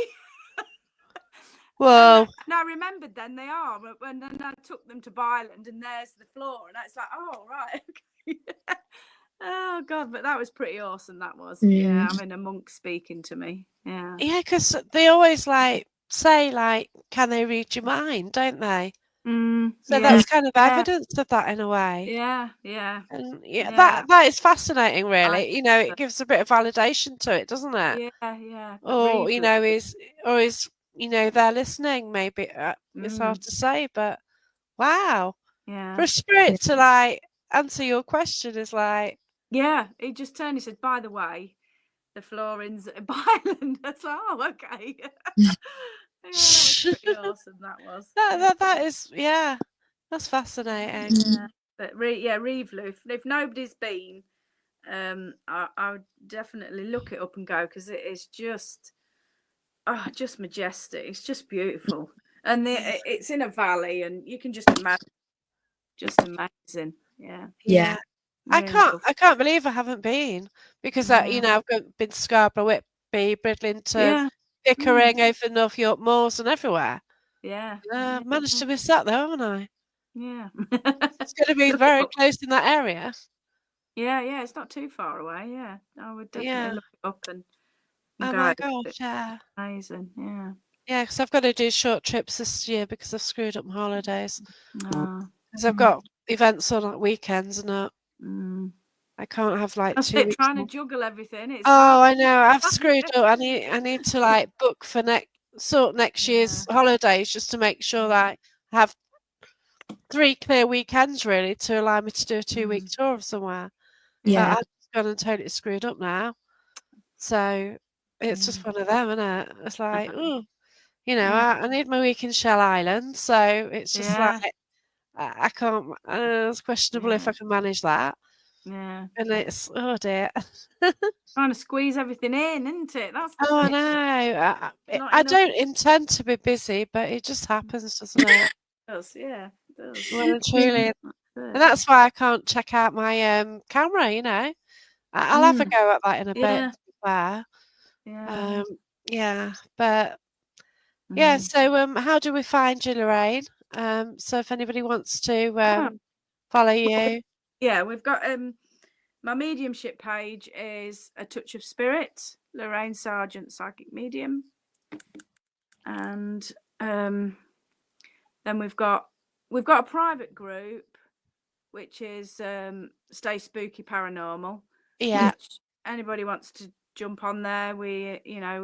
Whoa.
And I remembered then they are. And then I took them to Byland and there's the floor. And it's like, oh, right. Okay. Oh, God, but that was pretty awesome. That was,
Mm.
yeah. I mean, a monk speaking to me. Yeah.
Yeah, because they always say can they read your mind, don't they? So
Yeah.
that's kind of
Yeah.
evidence of that in a way.
Yeah. Yeah.
And yeah,
Yeah.
that is fascinating,
I
really.
think
It
so.
gives a bit of validation to it, doesn't it?
Yeah. Yeah.
Or
Reeve.
is they're listening. Maybe it's hard to say, but wow, for
Yeah.
a spirit to answer your question is like,
Yeah. He just turned. He said, "By the way, the flooring's at Byland." That's oh, okay. Yeah, that was pretty awesome. That was.
that is that's fascinating.
Yeah. But Reeve, if nobody's been, I would definitely look it up and go because it is just just majestic. It's just beautiful, and it's in a valley, and you can just imagine, just amazing. Yeah,
Yeah.
really lovely.
I can't believe I haven't been because
Yeah,
I've been to Scarborough, Whitby, Bridlington,
yeah,
Pickering, over North York Moors and everywhere.
yeah,
I've managed to miss that though, haven't I?
yeah.
It's going to be
Look it
very
up.
close in that area.
Yeah. It's not too far away. Yeah, I would definitely
Yeah.
look it up and
Oh
go.
my gosh, yeah.
Amazing. Yeah.
Yeah, because I've got to do short trips this year because I've screwed up my holidays.
Oh,
Because I've got events on at weekends and
mm.
I can't have like
That's
2
it.
weeks
Trying to
off.
juggle everything. It's hard.
Oh, I know. I've screwed up. I need to book for next year's
Yeah.
holidays just to make sure that I have 3 clear weekends really to allow me to do a 2-week tour of somewhere. But
Yeah.
I've just gone and totally screwed up now. So it's just one of them, isn't it? It's like, ooh, I need my week in Shell Island, so it's just like
Yeah.
I can't. It's questionable if I can manage that.
Yeah.
And it's oh dear.
Trying to squeeze everything in, isn't it? That's the
Oh, I
thing.
know.
Not
I
enough.
don't intend to be busy, but it just happens, doesn't it?
It does. Yeah, it does.
Well and truly, and
That's it.
that's why I can't check out my camera. I'll have a go at that in a bit.
Yeah.
To be fair,
Yeah.
yeah, but yeah. So how do we find you, Lorraine? So if anybody wants to
Oh,
follow you,
yeah, we've got my mediumship page is A Touch of Spirit, Lorraine Sargent, psychic medium, and then we've got a private group which is Stay Spooky Paranormal.
yeah.
Which anybody wants to jump on there, we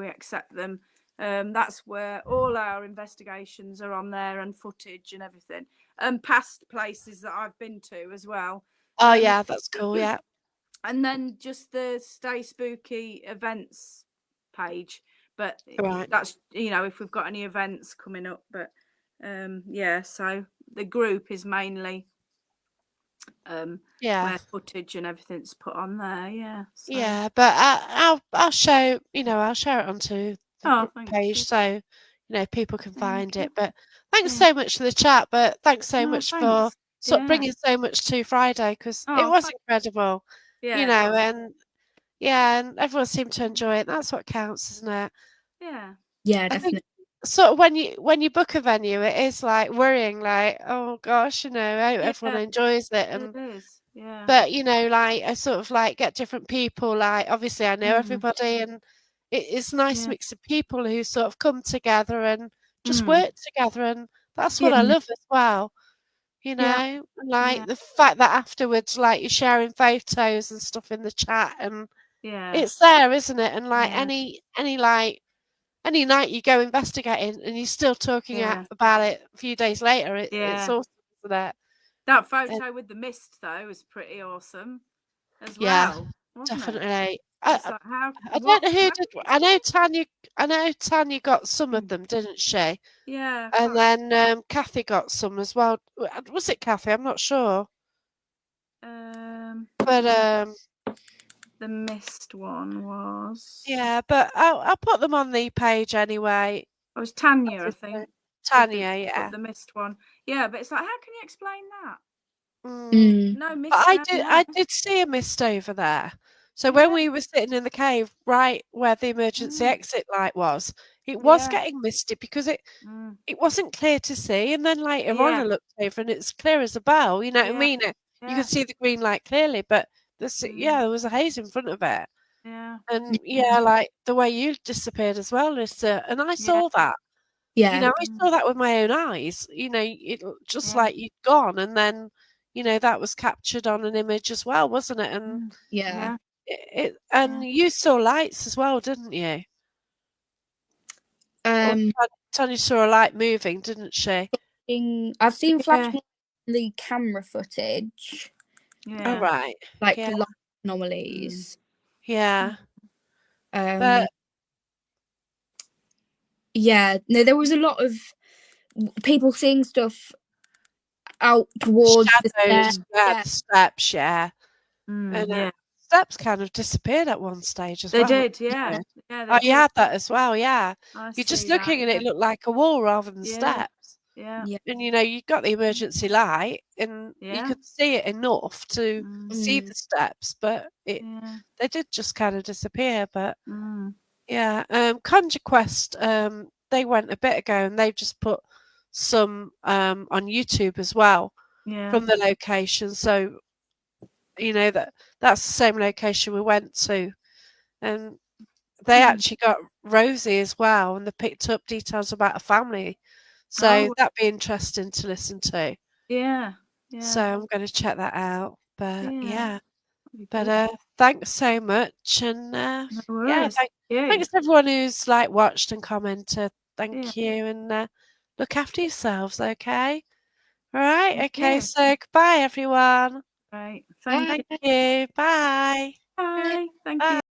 accept them. That's where all our investigations are on there and footage and everything, and past places that I've been to as well.
Oh yeah, that's cool. Yeah,
And then just the Stay Spooky events page, but
right.
that's if we've got any events coming up. But yeah, so the group is mainly
Yeah.
where footage and everything's put on there. Yeah. So.
Yeah, but I'll show I'll share it onto the
Oh, thank
page
you.
so people can
Thank
find
you.
it. But thanks
Yeah.
so much for the chat. But thanks so
No,
much for
thanks.
sort of
Yeah.
bringing so much to Friday because it
Oh,
was incredible,
yeah, it was.
and yeah, and everyone seemed to enjoy it. That's what counts, isn't it?
Yeah.
Yeah,
I think
definitely.
sort of when you book a venue, it is like worrying, like oh gosh, I hope everyone
Yeah,
enjoys it,
it
and
is. Yeah.
but I sort of get different people. Like obviously, I know everybody, and it's a nice
Yeah.
mix of people who sort of come together and just
Mm.
work together, and that's what
Yeah.
I love as well.
Yeah.
And, like
Yeah.
the fact that afterwards, you're sharing photos and stuff in the chat, and
Yeah.
it's there, isn't it? And
Yeah.
any night you go investigating, and you're still talking
Yeah.
about it a few days later. It's
Yeah.
awesome, isn't it?
That
And,
photo with the mist though was pretty awesome as
yeah,
well, wasn't it?
definitely.
It's like
I don't know who
how
did.
can you
I know
explain?
Tanya. I know Tanya got some of them, didn't she?
Yeah,
And then Kathy got some as well. Was it Kathy? I'm not sure. But
the mist one was.
yeah. But I'll put them on the page anyway.
It was Tanya, I
Obviously.
think.
Tanya, yeah.
The mist one. Yeah, but it's like, how can you explain that?
Mm.
No mist
But
down there.
I did see a mist over there. So when
Yeah.
we were sitting in the cave, right where the emergency
Mm.
exit light was, it was
Yeah.
getting misty because it
Mm.
wasn't clear to see. And then later on,
Yeah.
I looked over and it's clear as a bell. You know what I
Yeah.
mean? You
Yeah.
could see the green light clearly, but There was a haze in front of it.
Yeah.
And yeah, like the way you disappeared as well, Lisa. And I saw that.
Yeah.
I saw that with my own eyes. It just like you'd gone, and then that was captured on an image as well, wasn't it? And
Yeah.
you saw lights as well, didn't you? Or Tanya saw a light moving, didn't she?
I've seen flashing the camera footage.
Oh right,
Like
yeah,
light anomalies.
yeah.
But yeah, no, there was a lot of people seeing stuff out towards
shadows,
the
steps, yeah. And steps kind of disappeared at one stage as
They
well.
did, yeah. Yeah,
Oh, you had that as well, yeah. You're just
see that,
looking and it looked like a wall rather than steps.
Yeah.
And you got the emergency light and you could see it enough to see the steps, but they did just kind of disappear. But yeah, Conjure Quest, they went a bit ago and they've just put some on YouTube as well from the location. So that's the same location we went to, and they actually got Rosie as well, and they picked up details about a family. So that'd be interesting to listen to.
Yeah.
So I'm going to check that out. But yeah.
But
Thanks so much, and
no worries.
thanks everyone who's watched and commented. Thank you, and look after yourselves, okay? All right, okay. So goodbye, everyone.
Right.
Thank you. Bye.
Bye. Thank you.